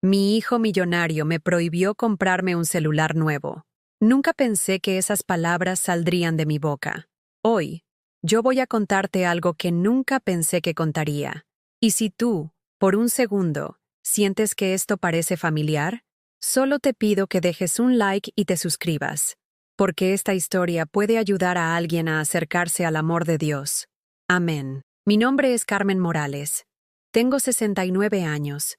Mi hijo millonario me prohibió comprarme un celular nuevo. Nunca pensé que esas palabras saldrían de mi boca. Hoy, yo voy a contarte algo que nunca pensé que contaría. Y si tú, por un segundo, sientes que esto parece familiar, solo te pido que dejes un like y te suscribas, porque esta historia puede ayudar a alguien a acercarse al amor de Dios. Amén. Mi nombre es Carmen Morales. Tengo 69 años.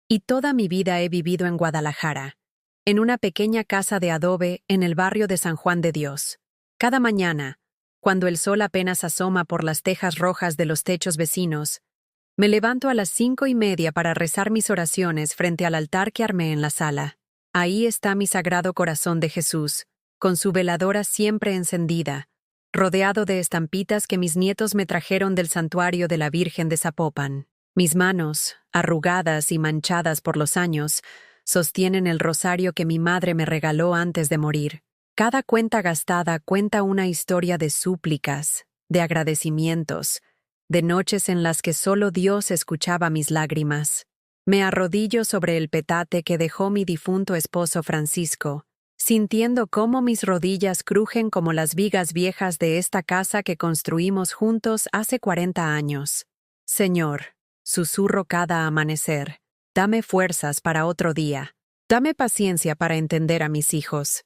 Y toda mi vida he vivido en Guadalajara, en una pequeña casa de adobe en el barrio de San Juan de Dios. Cada mañana, cuando el sol apenas asoma por las tejas rojas de los techos vecinos, me levanto a las 5:30 para rezar mis oraciones frente al altar que armé en la sala. Ahí está mi Sagrado Corazón de Jesús, con su veladora siempre encendida, rodeado de estampitas que mis nietos me trajeron del santuario de la Virgen de Zapopan. Mis manos, arrugadas y manchadas por los años, sostienen el rosario que mi madre me regaló antes de morir. Cada cuenta gastada cuenta una historia de súplicas, de agradecimientos, de noches en las que solo Dios escuchaba mis lágrimas. Me arrodillo sobre el petate que dejó mi difunto esposo Francisco, sintiendo cómo mis rodillas crujen como las vigas viejas de esta casa que construimos juntos hace 40 años. Señor, susurro cada amanecer, dame fuerzas para otro día. Dame paciencia para entender a mis hijos.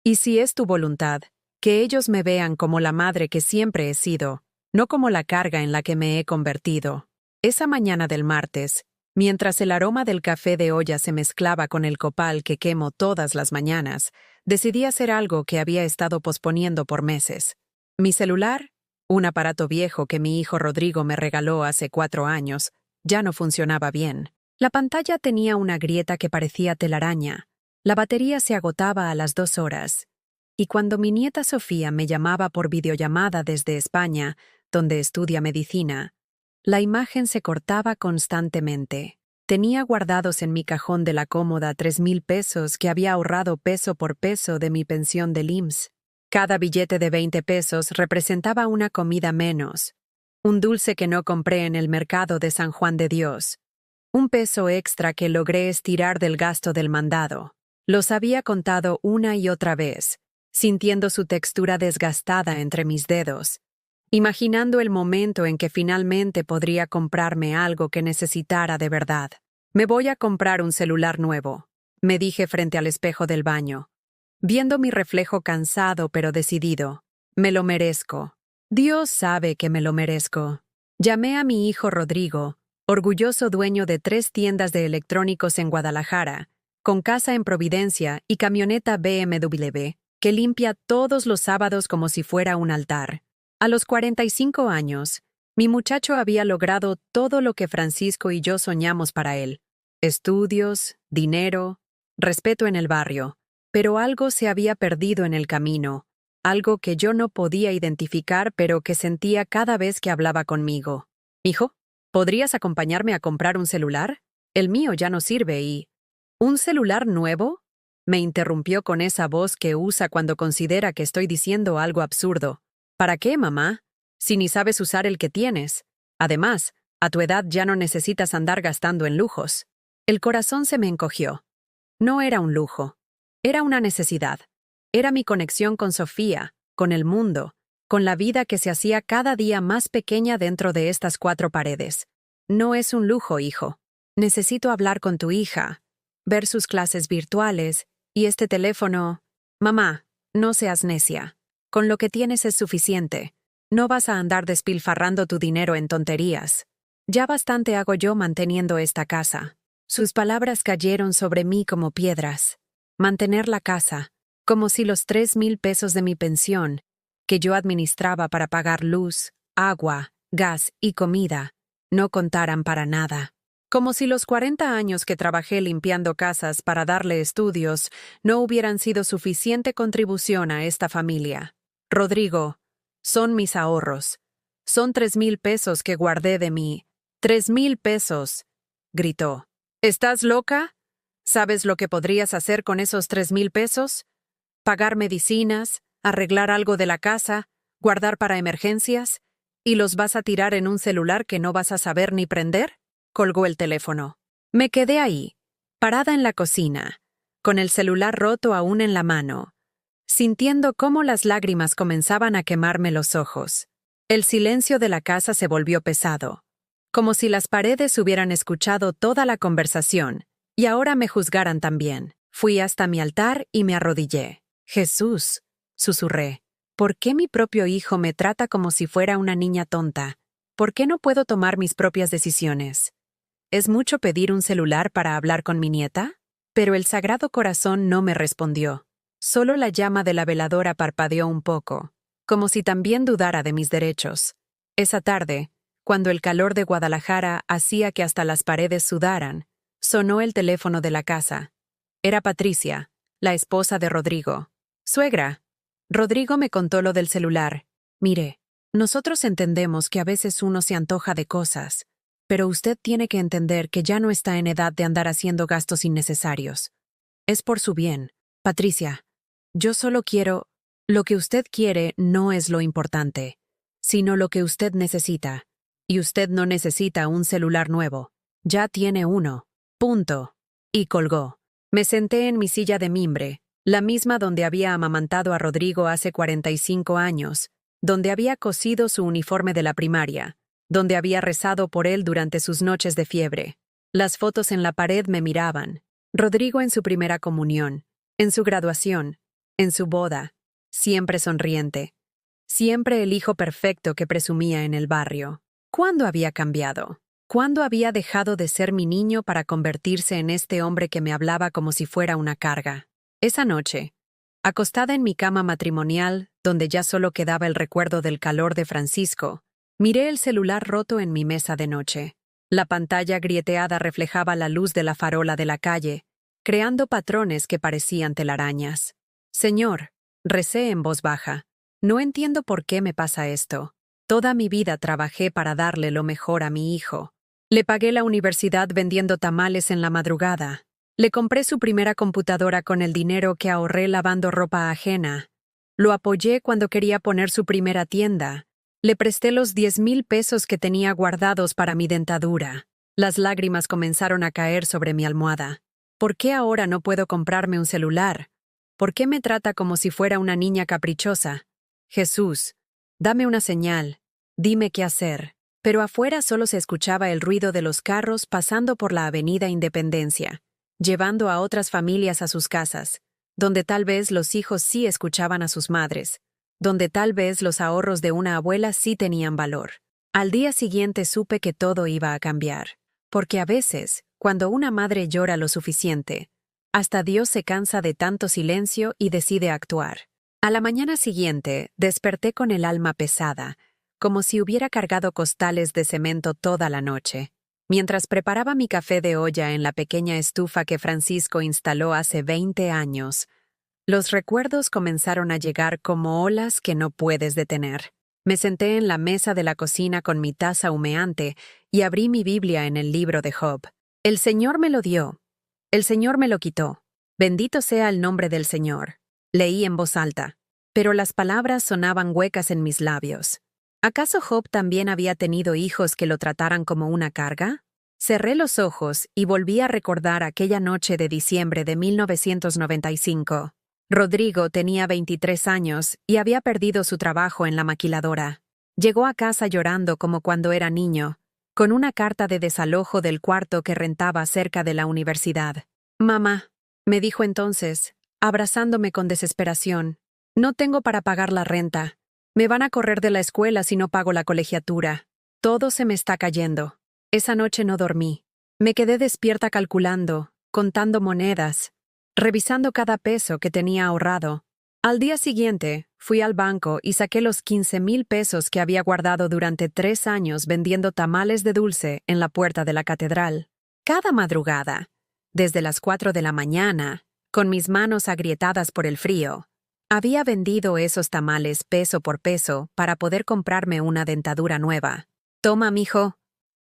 Y si es tu voluntad, que ellos me vean como la madre que siempre he sido, no como la carga en la que me he convertido. Esa mañana del martes, mientras el aroma del café de olla se mezclaba con el copal que quemo todas las mañanas, decidí hacer algo que había estado posponiendo por meses. Mi celular, un aparato viejo que mi hijo Rodrigo me regaló hace 4 años, ya no funcionaba bien. La pantalla tenía una grieta que parecía telaraña. La batería se agotaba a las 2 horas. Y cuando mi nieta Sofía me llamaba por videollamada desde España, donde estudia medicina, la imagen se cortaba constantemente. Tenía guardados en mi cajón de la cómoda 3,000 pesos que había ahorrado peso por peso de mi pensión del IMSS. Cada billete de 20 pesos representaba una comida menos, un dulce que no compré en el mercado de San Juan de Dios, un peso extra que logré estirar del gasto del mandado. Los había contado una y otra vez, sintiendo su textura desgastada entre mis dedos, imaginando el momento en que finalmente podría comprarme algo que necesitara de verdad. Me voy a comprar un celular nuevo, me dije frente al espejo del baño, viendo mi reflejo cansado pero decidido. Me lo merezco. Dios sabe que me lo merezco. Llamé a mi hijo Rodrigo, orgulloso dueño de 3 tiendas de electrónicos en Guadalajara, con casa en Providencia y camioneta BMW, que limpia todos los sábados como si fuera un altar. A los 45 años, mi muchacho había logrado todo lo que Francisco y yo soñamos para él: estudios, dinero, respeto en el barrio. Pero algo se había perdido en el camino, algo que yo no podía identificar pero que sentía cada vez que hablaba conmigo. «Hijo, ¿podrías acompañarme a comprar un celular? El mío ya no sirve y...» «¿Un celular nuevo?», me interrumpió con esa voz que usa cuando considera que estoy diciendo algo absurdo. «¿Para qué, mamá? Si ni sabes usar el que tienes. Además, a tu edad ya no necesitas andar gastando en lujos». El corazón se me encogió. No era un lujo. Era una necesidad. Era mi conexión con Sofía, con el mundo, con la vida que se hacía cada día más pequeña dentro de estas 4 paredes. «No es un lujo, hijo. Necesito hablar con tu hija, ver sus clases virtuales, y este teléfono...». «Mamá, no seas necia. Con lo que tienes es suficiente. No vas a andar despilfarrando tu dinero en tonterías. Ya bastante hago yo manteniendo esta casa». Sus palabras cayeron sobre mí como piedras. Mantener la casa, como si los 3,000 pesos de mi pensión, que yo administraba para pagar luz, agua, gas y comida, no contaran para nada. Como si los 40 años que trabajé limpiando casas para darle estudios no hubieran sido suficiente contribución a esta familia. «Rodrigo, son mis ahorros. Son 3,000 pesos que guardé de mí. 3,000 pesos», gritó. «¿Estás loca? ¿Sabes lo que podrías hacer con esos 3,000 pesos? Pagar medicinas, arreglar algo de la casa, guardar para emergencias, ¿y los vas a tirar en un celular que no vas a saber ni prender?». Colgó el teléfono. Me quedé ahí, parada en la cocina, con el celular roto aún en la mano, sintiendo cómo las lágrimas comenzaban a quemarme los ojos. El silencio de la casa se volvió pesado, como si las paredes hubieran escuchado toda la conversación y ahora me juzgaran también. Fui hasta mi altar y me arrodillé. Jesús, susurré, ¿por qué mi propio hijo me trata como si fuera una niña tonta? ¿Por qué no puedo tomar mis propias decisiones? ¿Es mucho pedir un celular para hablar con mi nieta? Pero el Sagrado Corazón no me respondió. Solo la llama de la veladora parpadeó un poco, como si también dudara de mis derechos. Esa tarde, cuando el calor de Guadalajara hacía que hasta las paredes sudaran, sonó el teléfono de la casa. Era Patricia, la esposa de Rodrigo. Suegra. Rodrigo me contó lo del celular. Mire, nosotros entendemos que a veces uno se antoja de cosas, pero usted tiene que entender que ya no está en edad de andar haciendo gastos innecesarios. Es por su bien. Patricia, yo solo quiero... Lo que usted quiere no es lo importante, sino lo que usted necesita. Y usted no necesita un celular nuevo. Ya tiene uno. Punto. Y colgó. Me senté en mi silla de mimbre, la misma donde había amamantado a Rodrigo hace 45 años, donde había cosido su uniforme de la primaria, donde había rezado por él durante sus noches de fiebre. Las fotos en la pared me miraban. Rodrigo en su primera comunión, en su graduación, en su boda, siempre sonriente. Siempre el hijo perfecto que presumía en el barrio. ¿Cuándo había cambiado? ¿Cuándo había dejado de ser mi niño para convertirse en este hombre que me hablaba como si fuera una carga? Esa noche, acostada en mi cama matrimonial, donde ya solo quedaba el recuerdo del calor de Francisco, miré el celular roto en mi mesa de noche. La pantalla grieteada reflejaba la luz de la farola de la calle, creando patrones que parecían telarañas. Señor, recé en voz baja, no entiendo por qué me pasa esto. Toda mi vida trabajé para darle lo mejor a mi hijo. Le pagué la universidad vendiendo tamales en la madrugada. Le compré su primera computadora con el dinero que ahorré lavando ropa ajena. Lo apoyé cuando quería poner su primera tienda. Le presté los 10,000 pesos que tenía guardados para mi dentadura. Las lágrimas comenzaron a caer sobre mi almohada. ¿Por qué ahora no puedo comprarme un celular? ¿Por qué me trata como si fuera una niña caprichosa? Jesús, dame una señal. Dime qué hacer. Pero afuera solo se escuchaba el ruido de los carros pasando por la avenida Independencia, llevando a otras familias a sus casas, donde tal vez los hijos sí escuchaban a sus madres, donde tal vez los ahorros de una abuela sí tenían valor. Al día siguiente supe que todo iba a cambiar, porque a veces, cuando una madre llora lo suficiente, hasta Dios se cansa de tanto silencio y decide actuar. A la mañana siguiente, desperté con el alma pesada, como si hubiera cargado costales de cemento toda la noche. Mientras preparaba mi café de olla en la pequeña estufa que Francisco instaló hace 20 años, los recuerdos comenzaron a llegar como olas que no puedes detener. Me senté en la mesa de la cocina con mi taza humeante y abrí mi Biblia en el libro de Job. El Señor me lo dio. El Señor me lo quitó. Bendito sea el nombre del Señor. Leí en voz alta, pero las palabras sonaban huecas en mis labios. ¿Acaso Job también había tenido hijos que lo trataran como una carga? Cerré los ojos y volví a recordar aquella noche de diciembre de 1995. Rodrigo tenía 23 años y había perdido su trabajo en la maquiladora. Llegó a casa llorando como cuando era niño, con una carta de desalojo del cuarto que rentaba cerca de la universidad. «Mamá», me dijo entonces, abrazándome con desesperación, «no tengo para pagar la renta. Me van a correr de la escuela si no pago la colegiatura. Todo se me está cayendo». Esa noche no dormí. Me quedé despierta calculando, contando monedas, revisando cada peso que tenía ahorrado. Al día siguiente, fui al banco y saqué los 15,000 pesos que había guardado durante 3 años vendiendo tamales de dulce en la puerta de la catedral. Cada madrugada, desde las 4 de la mañana, con mis manos agrietadas por el frío, había vendido esos tamales peso por peso para poder comprarme una dentadura nueva. «Toma, mijo»,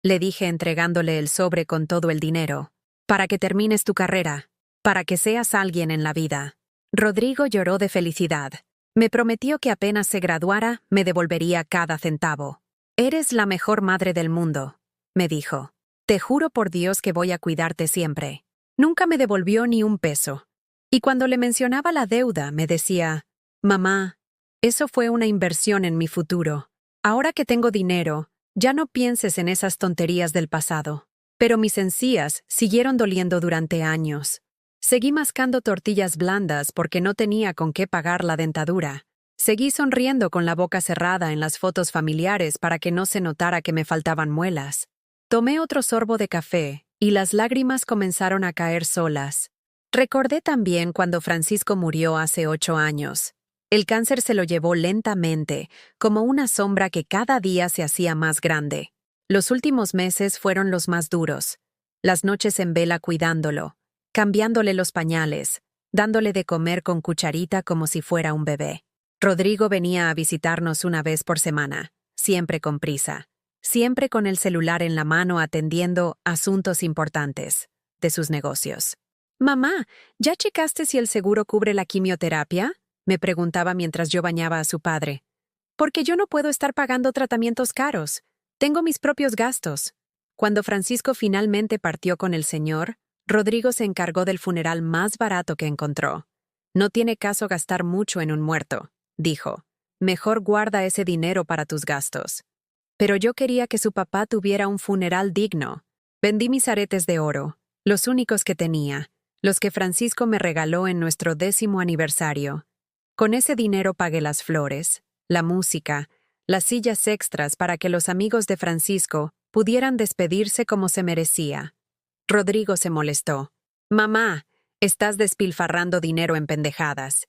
le dije entregándole el sobre con todo el dinero, «para que termines tu carrera, para que seas alguien en la vida». Rodrigo lloró de felicidad. Me prometió que apenas se graduara, me devolvería cada centavo. «Eres la mejor madre del mundo», me dijo. «Te juro por Dios que voy a cuidarte siempre». Nunca me devolvió ni un peso. Y cuando le mencionaba la deuda, me decía, «Mamá, eso fue una inversión en mi futuro. Ahora que tengo dinero, ya no pienses en esas tonterías del pasado». Pero mis encías siguieron doliendo durante años. Seguí mascando tortillas blandas porque no tenía con qué pagar la dentadura. Seguí sonriendo con la boca cerrada en las fotos familiares para que no se notara que me faltaban muelas. Tomé otro sorbo de café y las lágrimas comenzaron a caer solas. Recordé también cuando Francisco murió hace 8 años. El cáncer se lo llevó lentamente, como una sombra que cada día se hacía más grande. Los últimos meses fueron los más duros. Las noches en vela cuidándolo, cambiándole los pañales, dándole de comer con cucharita como si fuera un bebé. Rodrigo venía a visitarnos una vez por semana, siempre con prisa, siempre con el celular en la mano atendiendo asuntos importantes de sus negocios. «Mamá, ¿ya checaste si el seguro cubre la quimioterapia?», me preguntaba mientras yo bañaba a su padre. «Porque yo no puedo estar pagando tratamientos caros. Tengo mis propios gastos». Cuando Francisco finalmente partió con el Señor, Rodrigo se encargó del funeral más barato que encontró. «No tiene caso gastar mucho en un muerto», dijo. «Mejor guarda ese dinero para tus gastos». Pero yo quería que su papá tuviera un funeral digno. Vendí mis aretes de oro, los únicos que tenía, los que Francisco me regaló en nuestro 10º aniversario. Con ese dinero pagué las flores, la música, las sillas extras para que los amigos de Francisco pudieran despedirse como se merecía. Rodrigo se molestó. «Mamá, estás despilfarrando dinero en pendejadas.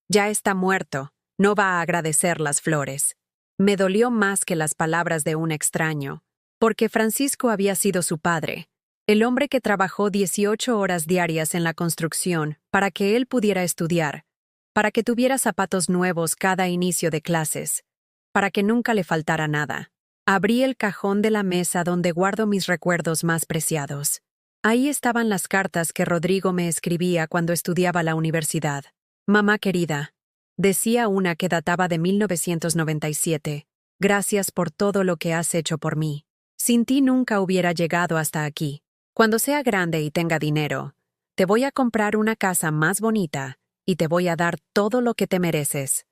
Ya está muerto, no va a agradecer las flores». Me dolió más que las palabras de un extraño, porque Francisco había sido su padre, el hombre que trabajó 18 horas diarias en la construcción para que él pudiera estudiar, para que tuviera zapatos nuevos cada inicio de clases, para que nunca le faltara nada. Abrí el cajón de la mesa donde guardo mis recuerdos más preciados. Ahí estaban las cartas que Rodrigo me escribía cuando estudiaba la universidad. «Mamá querida», decía una que databa de 1997, «gracias por todo lo que has hecho por mí. Sin ti nunca hubiera llegado hasta aquí. Cuando sea grande y tenga dinero, te voy a comprar una casa más bonita y te voy a dar todo lo que te mereces.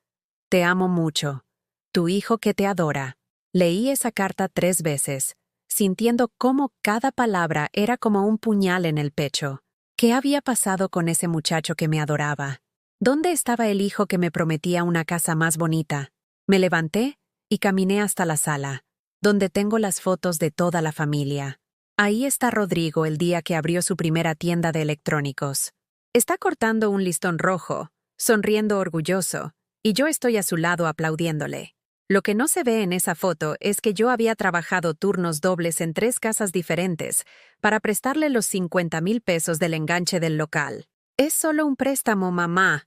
Te amo mucho. Tu hijo que te adora». Leí esa carta 3 veces, sintiendo cómo cada palabra era como un puñal en el pecho. ¿Qué había pasado con ese muchacho que me adoraba? ¿Dónde estaba el hijo que me prometía una casa más bonita? Me levanté y caminé hasta la sala, donde tengo las fotos de toda la familia. Ahí está Rodrigo el día que abrió su primera tienda de electrónicos. Está cortando un listón rojo, sonriendo orgulloso, y yo estoy a su lado aplaudiéndole. Lo que no se ve en esa foto es que yo había trabajado turnos dobles en 3 casas diferentes para prestarle los 50,000 pesos del enganche del local. «Es solo un préstamo, mamá»,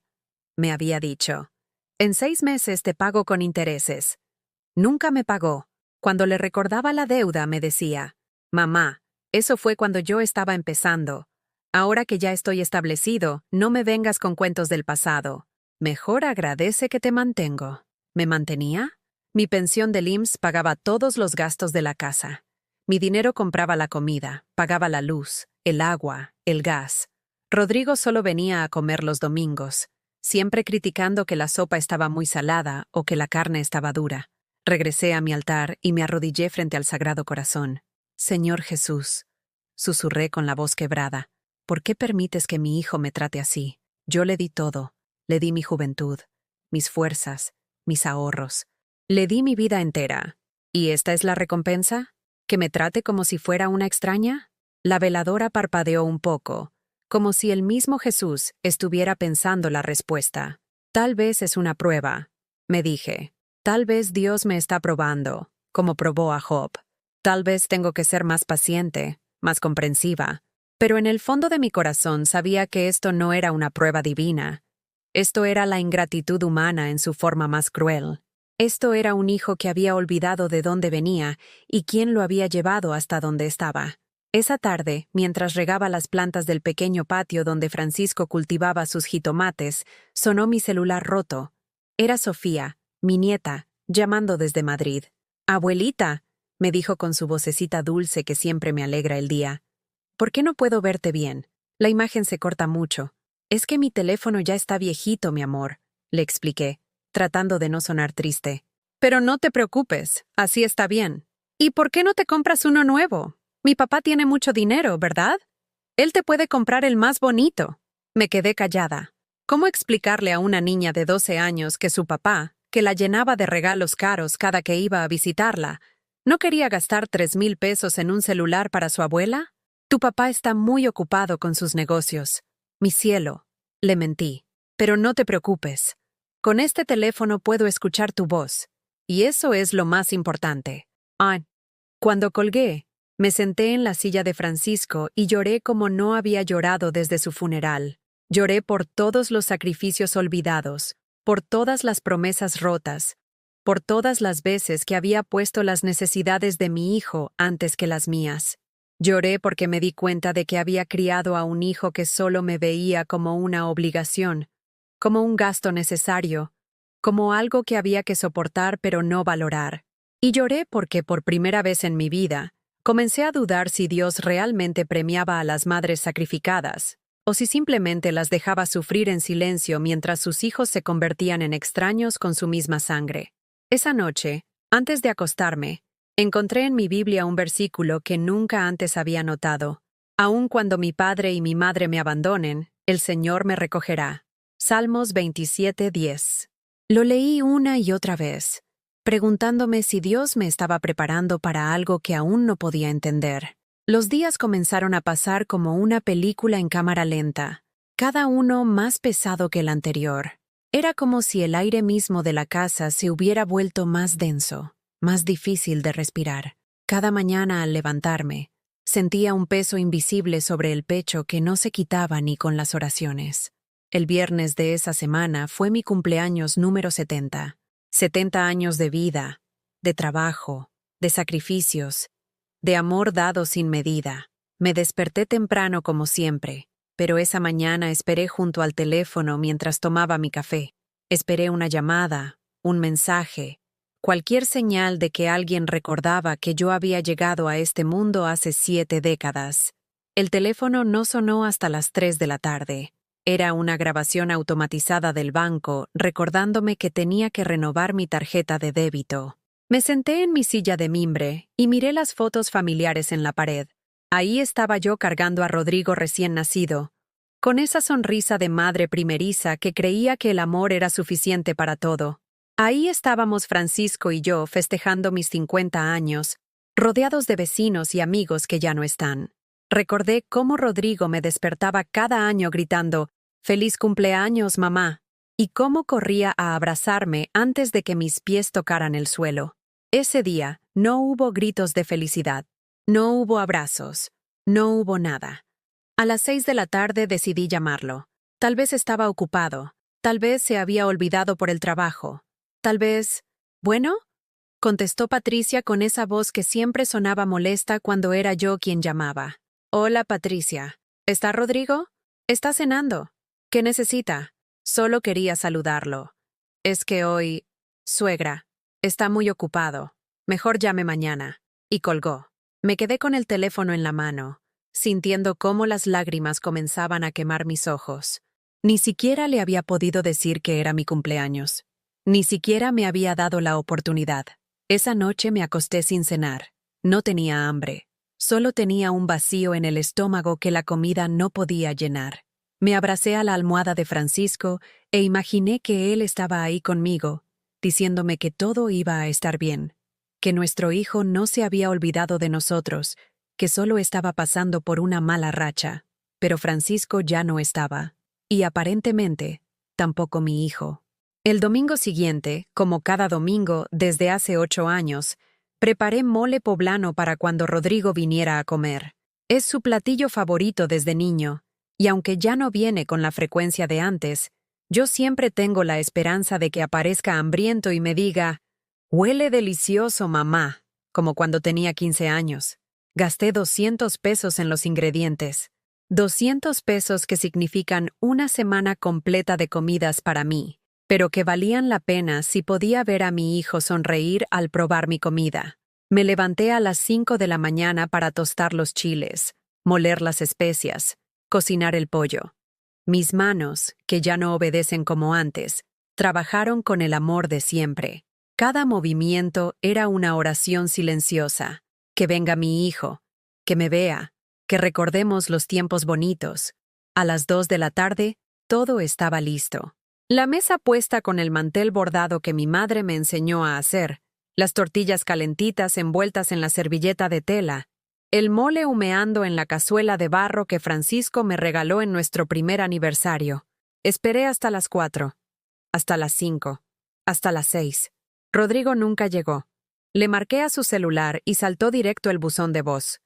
me había dicho. «En 6 meses te pago con intereses». Nunca me pagó. Cuando le recordaba la deuda me decía, «Mamá, eso fue cuando yo estaba empezando. Ahora que ya estoy establecido, no me vengas con cuentos del pasado. Mejor agradece que te mantengo». ¿Me mantenía? Mi pensión del IMSS pagaba todos los gastos de la casa. Mi dinero compraba la comida, pagaba la luz, el agua, el gas. Rodrigo solo venía a comer los domingos, siempre criticando que la sopa estaba muy salada o que la carne estaba dura. Regresé a mi altar y me arrodillé frente al Sagrado Corazón. «Señor Jesús», susurré con la voz quebrada, «¿por qué permites que mi hijo me trate así? Yo le di todo, le di mi juventud, mis fuerzas, mis ahorros. Le di mi vida entera. ¿Y esta es la recompensa? ¿Que me trate como si fuera una extraña?» La veladora parpadeó un poco, como si el mismo Jesús estuviera pensando la respuesta. «Tal vez es una prueba», me dije. «Tal vez Dios me está probando, como probó a Job. Tal vez tengo que ser más paciente, más comprensiva». Pero en el fondo de mi corazón sabía que esto no era una prueba divina. Esto era la ingratitud humana en su forma más cruel. Esto era un hijo que había olvidado de dónde venía y quién lo había llevado hasta donde estaba. Esa tarde, mientras regaba las plantas del pequeño patio donde Francisco cultivaba sus jitomates, sonó mi celular roto. Era Sofía, mi nieta, llamando desde Madrid. «Abuelita», me dijo con su vocecita dulce que siempre me alegra el día. «¿Por qué no puedo verte bien? La imagen se corta mucho. Es que mi teléfono ya está viejito, mi amor, le expliqué, tratando de no sonar triste. Pero no te preocupes, así está bien. ¿Y por qué no te compras uno nuevo? Mi papá tiene mucho dinero, ¿verdad? Él te puede comprar el más bonito. Me quedé callada. ¿Cómo explicarle a una niña de 12 años que su papá, que la llenaba de regalos caros cada que iba a visitarla, no quería gastar 3,000 pesos en un celular para su abuela? Tu papá está muy ocupado con sus negocios. Mi cielo, le mentí. Pero no te preocupes. Con este teléfono puedo escuchar tu voz. Y eso es lo más importante. Cuando colgué, me senté en la silla de Francisco y lloré como no había llorado desde su funeral. Lloré por todos los sacrificios olvidados, por todas las promesas rotas, por todas las veces que había puesto las necesidades de mi hijo antes que las mías. Lloré porque me di cuenta de que había criado a un hijo que solo me veía como una obligación, como un gasto necesario, como algo que había que soportar pero no valorar. Y lloré porque por primera vez en mi vida, comencé a dudar si Dios realmente premiaba a las madres sacrificadas, o si simplemente las dejaba sufrir en silencio mientras sus hijos se convertían en extraños con su misma sangre. Esa noche, antes de acostarme, encontré en mi Biblia un versículo que nunca antes había notado. Aun cuando mi padre y mi madre me abandonen, el Señor me recogerá. Salmos 27:10. Lo leí una y otra vez, preguntándome si Dios me estaba preparando para algo que aún no podía entender. Los días comenzaron a pasar como una película en cámara lenta, cada uno más pesado que el anterior. Era como si el aire mismo de la casa se hubiera vuelto más denso, más difícil de respirar. Cada mañana al levantarme, sentía un peso invisible sobre el pecho que no se quitaba ni con las oraciones. El viernes de esa semana fue mi cumpleaños número 70. 70 años de vida, de trabajo, de sacrificios, de amor dado sin medida. Me desperté temprano como siempre, pero esa mañana esperé junto al teléfono mientras tomaba mi café. Esperé una llamada, un mensaje, cualquier señal de que alguien recordaba que yo había llegado a este mundo hace 7 décadas. El teléfono no sonó hasta las 3 de la tarde. Era una grabación automatizada del banco, recordándome que tenía que renovar mi tarjeta de débito. Me senté en mi silla de mimbre y miré las fotos familiares en la pared. Ahí estaba yo cargando a Rodrigo recién nacido, con esa sonrisa de madre primeriza que creía que el amor era suficiente para todo. Ahí estábamos Francisco y yo festejando mis 50 años, rodeados de vecinos y amigos que ya no están. Recordé cómo Rodrigo me despertaba cada año gritando, «¡Feliz cumpleaños, mamá!», y cómo corría a abrazarme antes de que mis pies tocaran el suelo. Ese día no hubo gritos de felicidad, no hubo abrazos, no hubo nada. A las 6 de la tarde decidí llamarlo. Tal vez estaba ocupado, tal vez se había olvidado por el trabajo, tal vez... «¿Bueno?», contestó Patricia con esa voz que siempre sonaba molesta cuando era yo quien llamaba. «Hola, Patricia. ¿Está Rodrigo? Está cenando. ¿Qué necesita?» Solo quería saludarlo. «Es que hoy... Suegra, está muy ocupado. Mejor llame mañana». Y colgó. Me quedé con el teléfono en la mano, sintiendo cómo las lágrimas comenzaban a quemar mis ojos. Ni siquiera le había podido decir que era mi cumpleaños. Ni siquiera me había dado la oportunidad. Esa noche me acosté sin cenar. No tenía hambre. Solo tenía un vacío en el estómago que la comida no podía llenar. Me abracé a la almohada de Francisco e imaginé que él estaba ahí conmigo, diciéndome que todo iba a estar bien, que nuestro hijo no se había olvidado de nosotros, que solo estaba pasando por una mala racha. Pero Francisco ya no estaba, y aparentemente, tampoco mi hijo. El domingo siguiente, como cada domingo desde hace 8 años, preparé mole poblano para cuando Rodrigo viniera a comer. Es su platillo favorito desde niño, y aunque ya no viene con la frecuencia de antes, yo siempre tengo la esperanza de que aparezca hambriento y me diga, «Huele delicioso, mamá», como cuando tenía 15 años. Gasté 200 pesos en los ingredientes. 200 pesos que significan una semana completa de comidas para mí, pero que valían la pena si podía ver a mi hijo sonreír al probar mi comida. Me levanté a las 5 de la mañana para tostar los chiles, moler las especias, cocinar el pollo. Mis manos, que ya no obedecen como antes, trabajaron con el amor de siempre. Cada movimiento era una oración silenciosa. Que venga mi hijo, que me vea, que recordemos los tiempos bonitos. A las 2 de la tarde, todo estaba listo. La mesa puesta con el mantel bordado que mi madre me enseñó a hacer, las tortillas calentitas envueltas en la servilleta de tela, el mole humeando en la cazuela de barro que Francisco me regaló en nuestro primer aniversario. Esperé hasta las 4, hasta las 5, hasta las 6. Rodrigo nunca llegó. Le marqué a su celular y saltó directo el buzón de voz.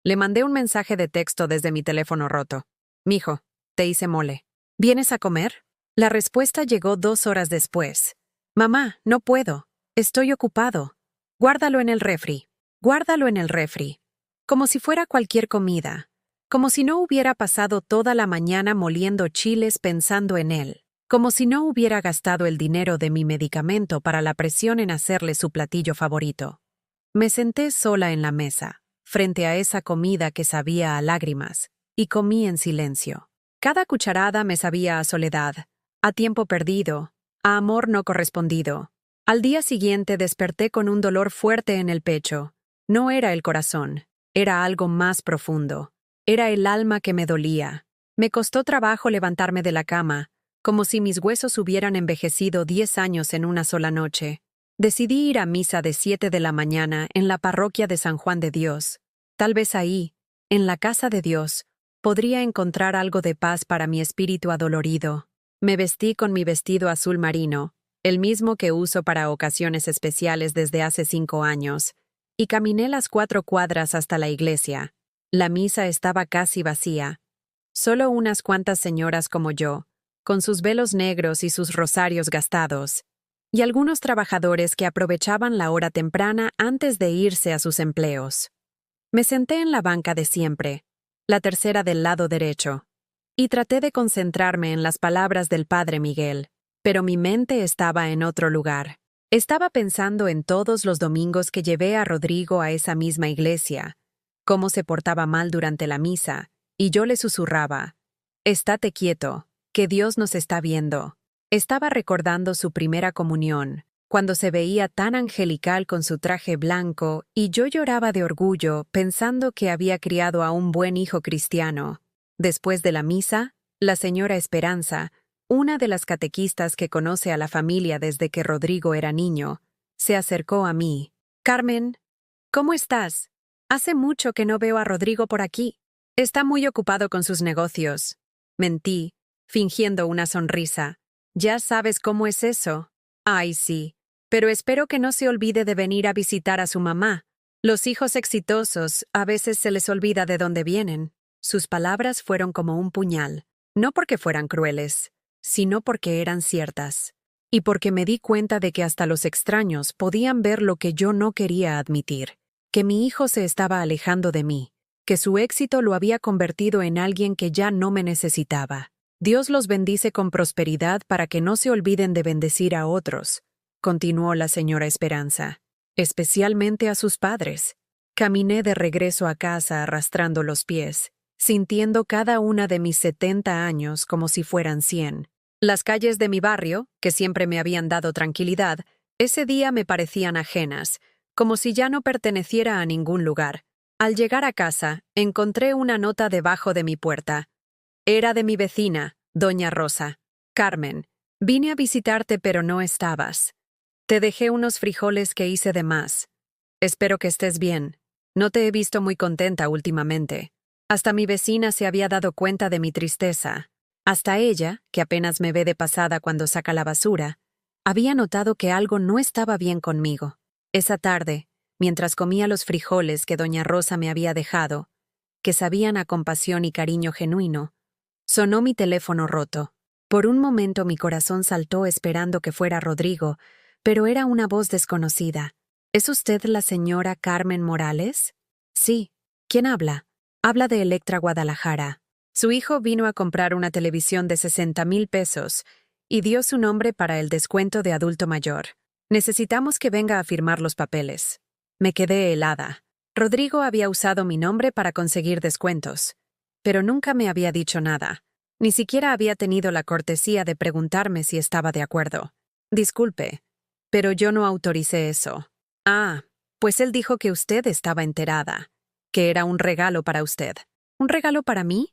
Le mandé un mensaje de texto desde mi teléfono roto. Mijo, te hice mole. ¿Vienes a comer? La respuesta llegó 2 horas después. Mamá, no puedo. Estoy ocupado. Guárdalo en el refri. Guárdalo en el refri. Como si fuera cualquier comida. Como si no hubiera pasado toda la mañana moliendo chiles pensando en él. Como si no hubiera gastado el dinero de mi medicamento para la presión en hacerle su platillo favorito. Me senté sola en la mesa, frente a esa comida que sabía a lágrimas, y comí en silencio. Cada cucharada me sabía a soledad, a tiempo perdido, a amor no correspondido. Al día siguiente desperté con un dolor fuerte en el pecho. No era el corazón, era algo más profundo. Era el alma que me dolía. Me costó trabajo levantarme de la cama, como si mis huesos hubieran envejecido 10 años en una sola noche. Decidí ir a misa de 7 de la mañana en la parroquia de San Juan de Dios. Tal vez ahí, en la casa de Dios, podría encontrar algo de paz para mi espíritu adolorido. Me vestí con mi vestido azul marino, el mismo que uso para ocasiones especiales desde hace 5 años, y caminé las 4 cuadras hasta la iglesia. La misa estaba casi vacía. Solo unas cuantas señoras como yo, con sus velos negros y sus rosarios gastados, y algunos trabajadores que aprovechaban la hora temprana antes de irse a sus empleos. Me senté en la banca de siempre, la tercera del lado derecho, y traté de concentrarme en las palabras del padre Miguel, pero mi mente estaba en otro lugar. Estaba pensando en todos los domingos que llevé a Rodrigo a esa misma iglesia, cómo se portaba mal durante la misa, y yo le susurraba, «Estate quieto, que Dios nos está viendo». Estaba recordando su primera comunión, cuando se veía tan angelical con su traje blanco, y yo lloraba de orgullo pensando que había criado a un buen hijo cristiano. Después de la misa, la señora Esperanza, una de las catequistas que conoce a la familia desde que Rodrigo era niño, se acercó a mí. «Carmen, ¿cómo estás? Hace mucho que no veo a Rodrigo por aquí. Está muy ocupado con sus negocios». Mentí, fingiendo una sonrisa. «Ya sabes cómo es eso». «Ay, sí. Pero espero que no se olvide de venir a visitar a su mamá. Los hijos exitosos, a veces se les olvida de dónde vienen». Sus palabras fueron como un puñal, no porque fueran crueles, sino porque eran ciertas. Y porque me di cuenta de que hasta los extraños podían ver lo que yo no quería admitir, que mi hijo se estaba alejando de mí, que su éxito lo había convertido en alguien que ya no me necesitaba. «Dios los bendice con prosperidad para que no se olviden de bendecir a otros», continuó la señora Esperanza, «especialmente a sus padres». Caminé de regreso a casa arrastrando los pies, sintiendo cada una de mis 70 años como si fueran 100. Las calles de mi barrio, que siempre me habían dado tranquilidad, ese día me parecían ajenas, como si ya no perteneciera a ningún lugar. Al llegar a casa, encontré una nota debajo de mi puerta. Era de mi vecina, doña Rosa. «Carmen, vine a visitarte pero no estabas. Te dejé unos frijoles que hice de más. Espero que estés bien. No te he visto muy contenta últimamente». Hasta mi vecina se había dado cuenta de mi tristeza. Hasta ella, que apenas me ve de pasada cuando saca la basura, había notado que algo no estaba bien conmigo. Esa tarde, mientras comía los frijoles que doña Rosa me había dejado, que sabían a compasión y cariño genuino, sonó mi teléfono roto. Por un momento mi corazón saltó esperando que fuera Rodrigo, pero era una voz desconocida. «¿Es usted la señora Carmen Morales?» «Sí. ¿Quién habla?» «Habla de Electra Guadalajara. Su hijo vino a comprar una televisión de 60,000 pesos y dio su nombre para el descuento de adulto mayor. Necesitamos que venga a firmar los papeles». Me quedé helada. Rodrigo había usado mi nombre para conseguir descuentos. pero nunca me había dicho nada. Ni siquiera había tenido la cortesía de preguntarme si estaba de acuerdo. Disculpe, pero yo no autoricé eso. Ah, pues él dijo que usted estaba enterada, que era un regalo para usted. ¿Un regalo para mí?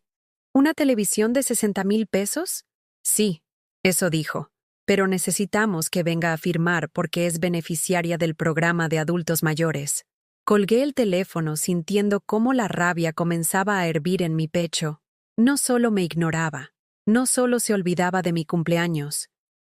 ¿Una televisión de 60,000 pesos? Sí, eso dijo. Pero necesitamos que venga a firmar porque es beneficiaria del programa de adultos mayores. Colgué el teléfono sintiendo cómo la rabia comenzaba a hervir en mi pecho. No solo me ignoraba, no solo se olvidaba de mi cumpleaños,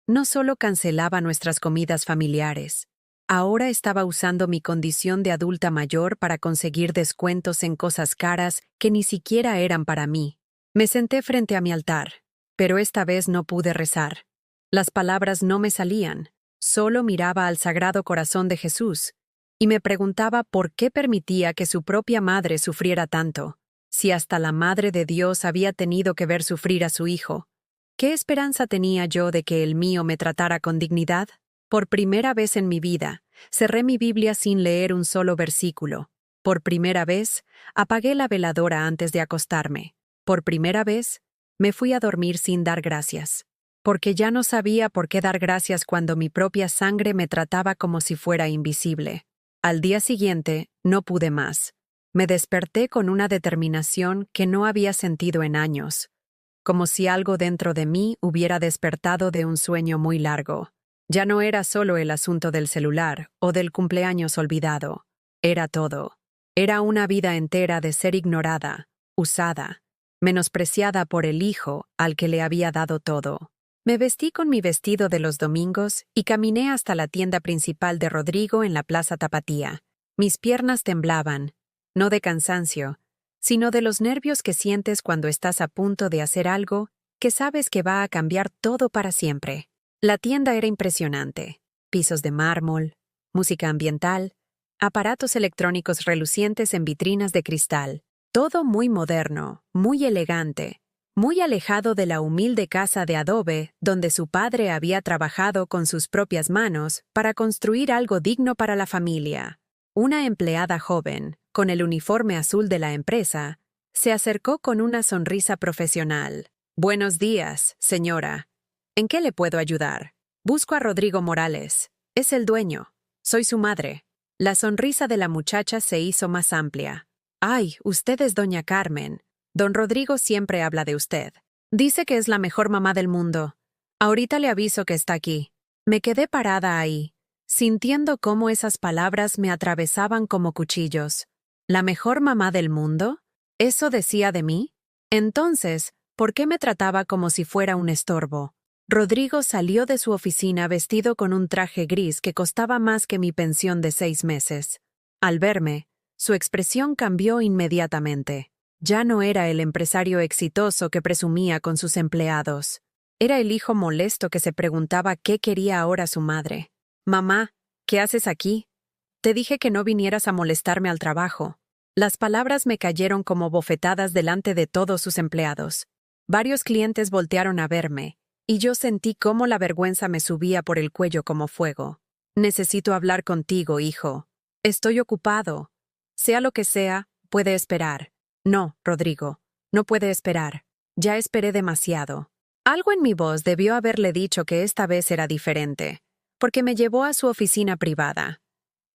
no solo cancelaba nuestras comidas familiares. Ahora estaba usando mi condición de adulta mayor para conseguir descuentos en cosas caras que ni siquiera eran para mí. Me senté frente a mi altar, pero esta vez no pude rezar. Las palabras no me salían, solo miraba al Sagrado Corazón de Jesús y me preguntaba por qué permitía que su propia madre sufriera tanto, si hasta la Madre de Dios había tenido que ver sufrir a su hijo. ¿Qué esperanza tenía yo de que el mío me tratara con dignidad? Por primera vez en mi vida, cerré mi Biblia sin leer un solo versículo. Por primera vez, apagué la veladora antes de acostarme. Por primera vez, me fui a dormir sin dar gracias. Porque ya no sabía por qué dar gracias cuando mi propia sangre me trataba como si fuera invisible. Al día siguiente, no pude más. Me desperté con una determinación que no había sentido en años, como si algo dentro de mí hubiera despertado de un sueño muy largo. Ya no era solo el asunto del celular o del cumpleaños olvidado. Era todo. Era una vida entera de ser ignorada, usada, menospreciada por el hijo al que le había dado todo. Me vestí con mi vestido de los domingos y caminé hasta la tienda principal de Rodrigo en la Plaza Tapatía. Mis piernas temblaban, no de cansancio, sino de los nervios que sientes cuando estás a punto de hacer algo que sabes que va a cambiar todo para siempre. La tienda era impresionante. Pisos de mármol, música ambiental, aparatos electrónicos relucientes en vitrinas de cristal. Todo muy moderno, muy elegante, muy alejado de la humilde casa de adobe donde su padre había trabajado con sus propias manos para construir algo digno para la familia. Una empleada joven, con el uniforme azul de la empresa, se acercó con una sonrisa profesional. «Buenos días, señora. ¿En qué le puedo ayudar? Busco a Rodrigo Morales. Es el dueño. Soy su madre». La sonrisa de la muchacha se hizo más amplia. «Ay, usted es doña Carmen. Don Rodrigo siempre habla de usted. Dice que es la mejor mamá del mundo. Ahorita le aviso que está aquí». Me quedé parada ahí, sintiendo cómo esas palabras me atravesaban como cuchillos. ¿La mejor mamá del mundo? ¿Eso decía de mí? Entonces, ¿por qué me trataba como si fuera un estorbo? Rodrigo salió de su oficina vestido con un traje gris que costaba más que mi pensión de 6 meses. Al verme, su expresión cambió inmediatamente. Ya no era el empresario exitoso que presumía con sus empleados. Era el hijo molesto que se preguntaba qué quería ahora su madre. «Mamá, ¿qué haces aquí? Te dije que no vinieras a molestarme al trabajo». Las palabras me cayeron como bofetadas delante de todos sus empleados. Varios clientes voltearon a verme, y yo sentí cómo la vergüenza me subía por el cuello como fuego. «Necesito hablar contigo, hijo. Estoy ocupado. Sea lo que sea, puede esperar». «No, Rodrigo, no puede esperar. Ya esperé demasiado». Algo en mi voz debió haberle dicho que esta vez era diferente, porque me llevó a su oficina privada.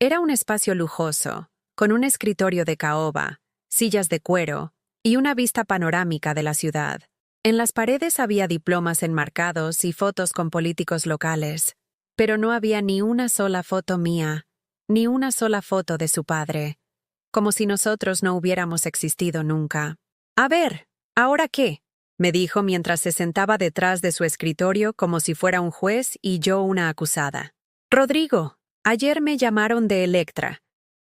Era un espacio lujoso, con un escritorio de caoba, sillas de cuero y una vista panorámica de la ciudad. En las paredes había diplomas enmarcados y fotos con políticos locales, pero no había ni una sola foto mía, ni una sola foto de su padre, como si nosotros no hubiéramos existido nunca. «A ver, ¿ahora qué?», me dijo mientras se sentaba detrás de su escritorio como si fuera un juez y yo una acusada. «Rodrigo, ayer me llamaron de Electra.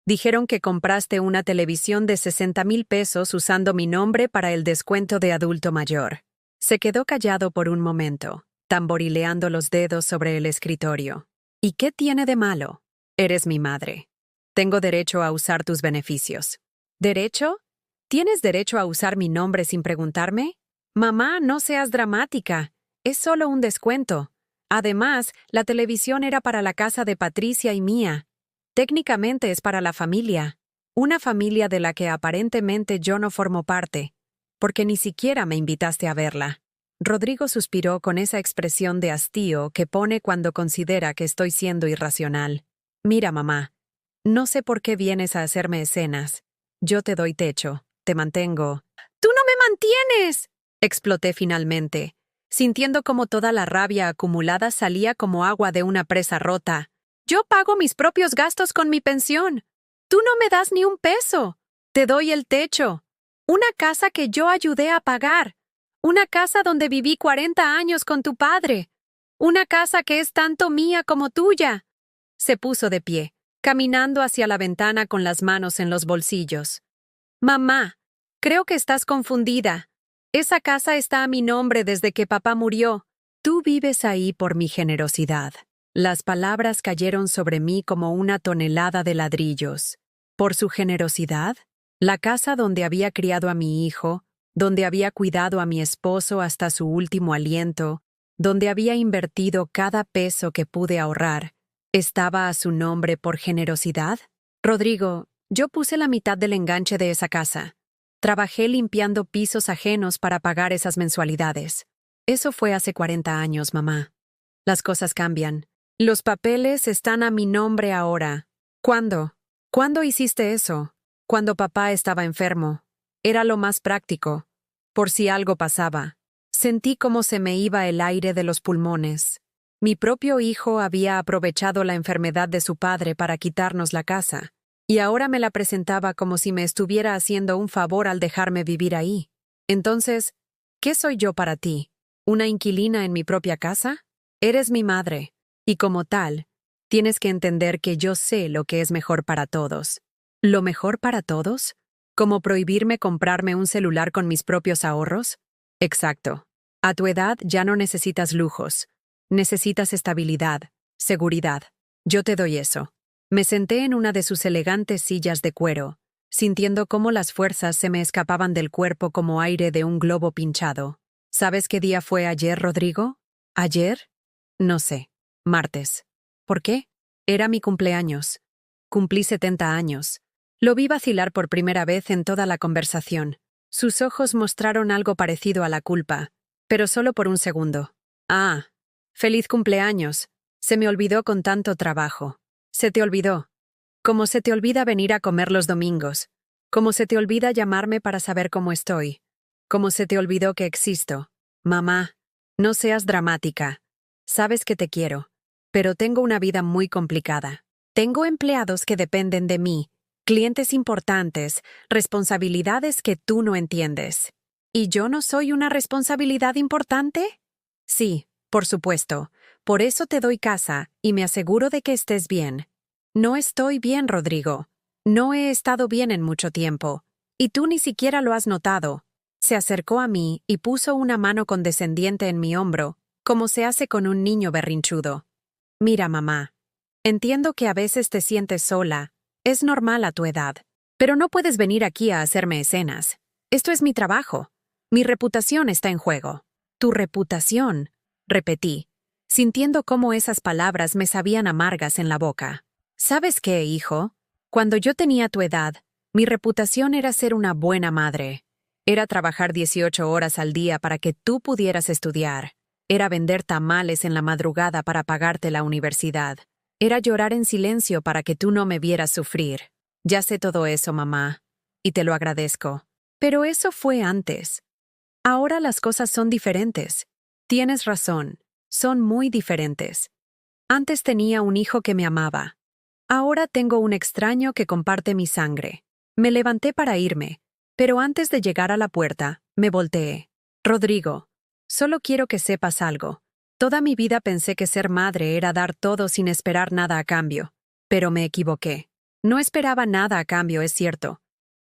Dijeron que compraste una televisión de 60,000 pesos usando mi nombre para el descuento de adulto mayor». Se quedó callado por un momento, tamborileando los dedos sobre el escritorio. «¿Y qué tiene de malo? Eres mi madre. Tengo derecho a usar tus beneficios». «¿Derecho? ¿Tienes derecho a usar mi nombre sin preguntarme?» «Mamá, no seas dramática. Es solo un descuento. Además, la televisión era para la casa de Patricia y mía. Técnicamente es para la familia. Una familia de la que aparentemente yo no formo parte. porque ni siquiera me invitaste a verla. Rodrigo suspiró con esa expresión de hastío que pone cuando considera que estoy siendo irracional. Mira, mamá, no sé por qué vienes a hacerme escenas. Yo te doy techo, te mantengo. ¡Tú no me mantienes!, exploté finalmente, sintiendo como toda la rabia acumulada salía como agua de una presa rota. Yo pago mis propios gastos con mi pensión. Tú no me das ni un peso. Te doy el techo. Una casa que yo ayudé a pagar. Una casa donde viví 40 años con tu padre. Una casa que es tanto mía como tuya. Se puso de pie, caminando hacia la ventana con las manos en los bolsillos. Mamá, creo que estás confundida. Esa casa está a mi nombre desde que papá murió. Tú vives ahí por mi generosidad. Las palabras cayeron sobre mí como una tonelada de ladrillos. ¿Por su generosidad? La casa donde había criado a mi hijo, donde había cuidado a mi esposo hasta su último aliento, donde había invertido cada peso que pude ahorrar, ¿estaba a su nombre por generosidad? Rodrigo, yo puse la mitad del enganche de esa casa. Trabajé limpiando pisos ajenos para pagar esas mensualidades. Eso fue hace 40 años, mamá. Las cosas cambian. Los papeles están a mi nombre ahora. ¿Cuándo? ¿Cuándo hiciste eso? Cuando papá estaba enfermo. Era lo más práctico. Por si algo pasaba. Sentí como se me iba el aire de los pulmones. Mi propio hijo había aprovechado la enfermedad de su padre para quitarnos la casa, y ahora me la presentaba como si me estuviera haciendo un favor al dejarme vivir ahí. Entonces, ¿qué soy yo para ti? ¿Una inquilina en mi propia casa? Eres mi madre, y como tal, tienes que entender que yo sé lo que es mejor para todos. ¿Lo mejor para todos? ¿Como prohibirme comprarme un celular con mis propios ahorros? Exacto. A tu edad ya no necesitas lujos. Necesitas estabilidad, seguridad. Yo te doy eso. Me senté en una de sus elegantes sillas de cuero, sintiendo cómo las fuerzas se me escapaban del cuerpo como aire de un globo pinchado. ¿Sabes qué día fue ayer, Rodrigo? ¿Ayer? No sé. Martes. ¿Por qué? Era mi cumpleaños. Cumplí 70 años. Lo vi vacilar por primera vez en toda la conversación. Sus ojos mostraron algo parecido a la culpa, pero solo por un segundo. Ah, feliz cumpleaños. Se me olvidó con tanto trabajo. Se te olvidó. Como se te olvida venir a comer los domingos. Como se te olvida llamarme para saber cómo estoy. Como se te olvidó que existo. Mamá, no seas dramática. Sabes que te quiero. Pero tengo una vida muy complicada. Tengo empleados que dependen de mí, clientes importantes, responsabilidades que tú no entiendes. ¿Y yo no soy una responsabilidad importante? Sí, por supuesto. Por eso te doy casa y me aseguro de que estés bien. No estoy bien, Rodrigo. No he estado bien en mucho tiempo. Y tú ni siquiera lo has notado. Se acercó a mí y puso una mano condescendiente en mi hombro, como se hace con un niño berrinchudo. Mira, mamá. Entiendo que a veces te sientes sola. Es normal a tu edad. Pero no puedes venir aquí a hacerme escenas. Esto es mi trabajo. Mi reputación está en juego. Tu reputación, repetí, sintiendo cómo esas palabras me sabían amargas en la boca. ¿Sabes qué, hijo? Cuando yo tenía tu edad, mi reputación era ser una buena madre. Era trabajar 18 horas al día para que tú pudieras estudiar. Era vender tamales en la madrugada para pagarte la universidad. Era llorar en silencio para que tú no me vieras sufrir. Ya sé todo eso, mamá, y te lo agradezco. Pero eso fue antes. Ahora las cosas son diferentes. Tienes razón, son muy diferentes. Antes tenía un hijo que me amaba. Ahora tengo un extraño que comparte mi sangre. Me levanté para irme, pero antes de llegar a la puerta, me volteé. Rodrigo, solo quiero que sepas algo. Toda mi vida pensé que ser madre era dar todo sin esperar nada a cambio, pero me equivoqué. No esperaba nada a cambio, es cierto,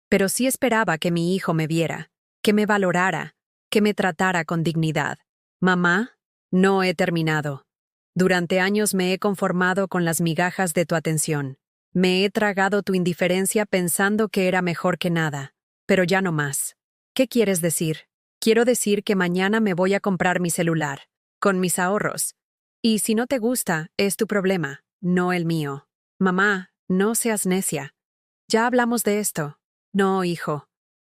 pero sí esperaba que mi hijo me viera, que me valorara, que me tratara con dignidad. Mamá, no he terminado. Durante años me he conformado con las migajas de tu atención. Me he tragado tu indiferencia pensando que era mejor que nada, pero ya no más. ¿Qué quieres decir? Quiero decir que mañana me voy a comprar mi celular, con mis ahorros. Y si no te gusta, es tu problema, no el mío. Mamá, no seas necia. Ya hablamos de esto. No, hijo.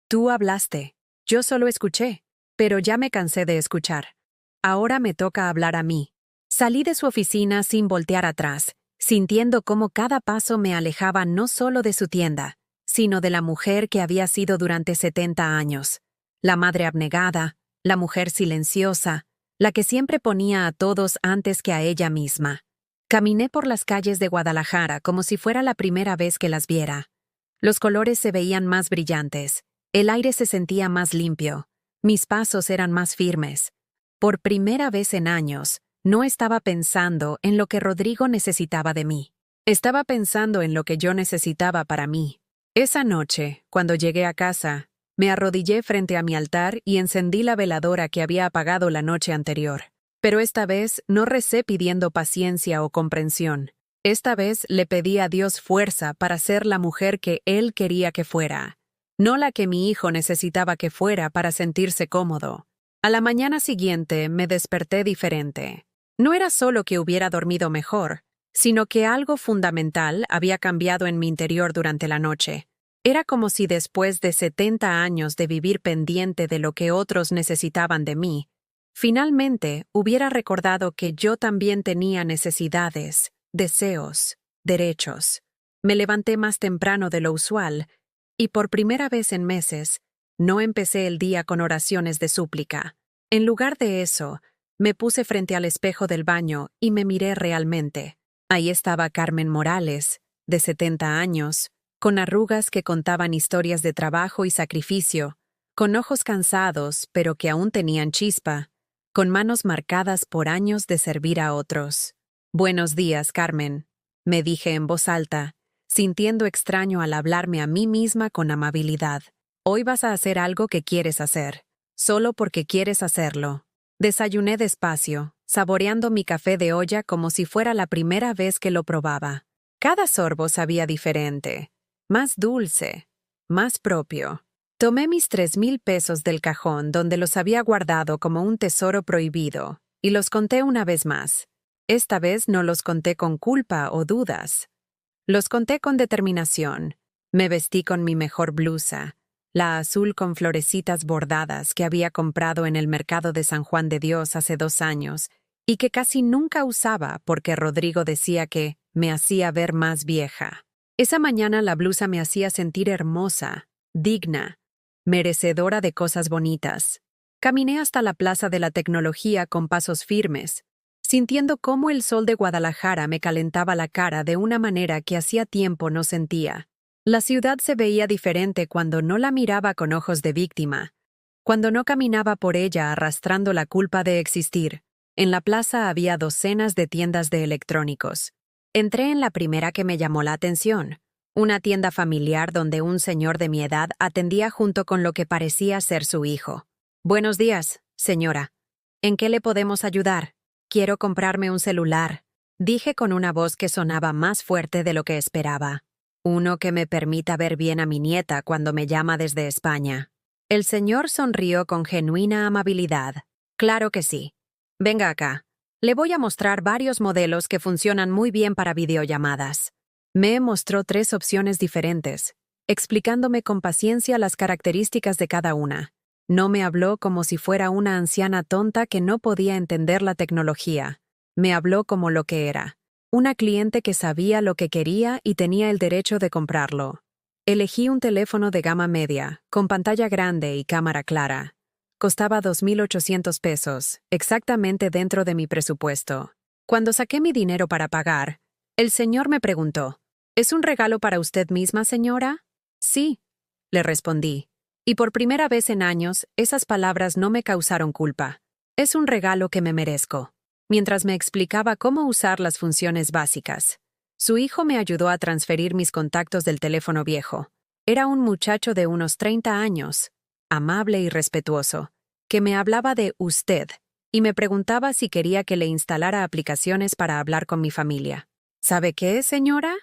Tú hablaste. Yo solo escuché, pero ya me cansé de escuchar. Ahora me toca hablar a mí. Salí de su oficina sin voltear atrás, sintiendo cómo cada paso me alejaba no solo de su tienda, sino de la mujer que había sido durante 70 años. La madre abnegada, la mujer silenciosa, la que siempre ponía a todos antes que a ella misma. Caminé por las calles de Guadalajara como si fuera la primera vez que las viera. Los colores se veían más brillantes, el aire se sentía más limpio, mis pasos eran más firmes. Por primera vez en años, no estaba pensando en lo que Rodrigo necesitaba de mí. Estaba pensando en lo que yo necesitaba para mí. Esa noche, cuando llegué a casa, me arrodillé frente a mi altar y encendí la veladora que había apagado la noche anterior. Pero esta vez no recé pidiendo paciencia o comprensión. Esta vez le pedí a Dios fuerza para ser la mujer que Él quería que fuera, no la que mi hijo necesitaba que fuera para sentirse cómodo. A la mañana siguiente me desperté diferente. No era solo que hubiera dormido mejor, sino que algo fundamental había cambiado en mi interior durante la noche. Era como si después de 70 años de vivir pendiente de lo que otros necesitaban de mí, finalmente hubiera recordado que yo también tenía necesidades, deseos, derechos. Me levanté más temprano de lo usual y por primera vez en meses, no empecé el día con oraciones de súplica. En lugar de eso, me puse frente al espejo del baño y me miré realmente. Ahí estaba Carmen Morales, de 70 años, con arrugas que contaban historias de trabajo y sacrificio, con ojos cansados pero que aún tenían chispa, con manos marcadas por años de servir a otros. «Buenos días, Carmen», me dije en voz alta, sintiendo extraño al hablarme a mí misma con amabilidad. «Hoy vas a hacer algo que quieres hacer, solo porque quieres hacerlo». Desayuné despacio, saboreando mi café de olla como si fuera la primera vez que lo probaba. Cada sorbo sabía diferente, más dulce, más propio. Tomé mis 3,000 pesos del cajón donde los había guardado como un tesoro prohibido, y los conté una vez más. Esta vez no los conté con culpa o dudas. Los conté con determinación. Me vestí con mi mejor blusa, la azul con florecitas bordadas que había comprado en el mercado de San Juan de Dios hace 2 años y que casi nunca usaba porque Rodrigo decía que me hacía ver más vieja. Esa mañana la blusa me hacía sentir hermosa, digna, merecedora de cosas bonitas. Caminé hasta la Plaza de la Tecnología con pasos firmes, sintiendo cómo el sol de Guadalajara me calentaba la cara de una manera que hacía tiempo no sentía. La ciudad se veía diferente cuando no la miraba con ojos de víctima, cuando no caminaba por ella arrastrando la culpa de existir. En la plaza había docenas de tiendas de electrónicos. Entré en la primera que me llamó la atención, una tienda familiar donde un señor de mi edad atendía junto con lo que parecía ser su hijo. «Buenos días, señora. ¿En qué le podemos ayudar? Quiero comprarme un celular», dije con una voz que sonaba más fuerte de lo que esperaba. «Uno que me permita ver bien a mi nieta cuando me llama desde España». El señor sonrió con genuina amabilidad. «Claro que sí. Venga acá. Le voy a mostrar varios modelos que funcionan muy bien para videollamadas». Me mostró 3 opciones diferentes, explicándome con paciencia las características de cada una. No me habló como si fuera una anciana tonta que no podía entender la tecnología. Me habló como lo que era. Una cliente que sabía lo que quería y tenía el derecho de comprarlo. Elegí un teléfono de gama media, con pantalla grande y cámara clara. Costaba 2,800 pesos, exactamente dentro de mi presupuesto. Cuando saqué mi dinero para pagar, el señor me preguntó, «¿Es un regalo para usted misma, señora?» «Sí», le respondí. Y por primera vez en años, esas palabras no me causaron culpa. «Es un regalo que me merezco», mientras me explicaba cómo usar las funciones básicas. Su hijo me ayudó a transferir mis contactos del teléfono viejo. Era un muchacho de unos 30 años, amable y respetuoso, que me hablaba de usted y me preguntaba si quería que le instalara aplicaciones para hablar con mi familia. «¿Sabe qué, señora?»,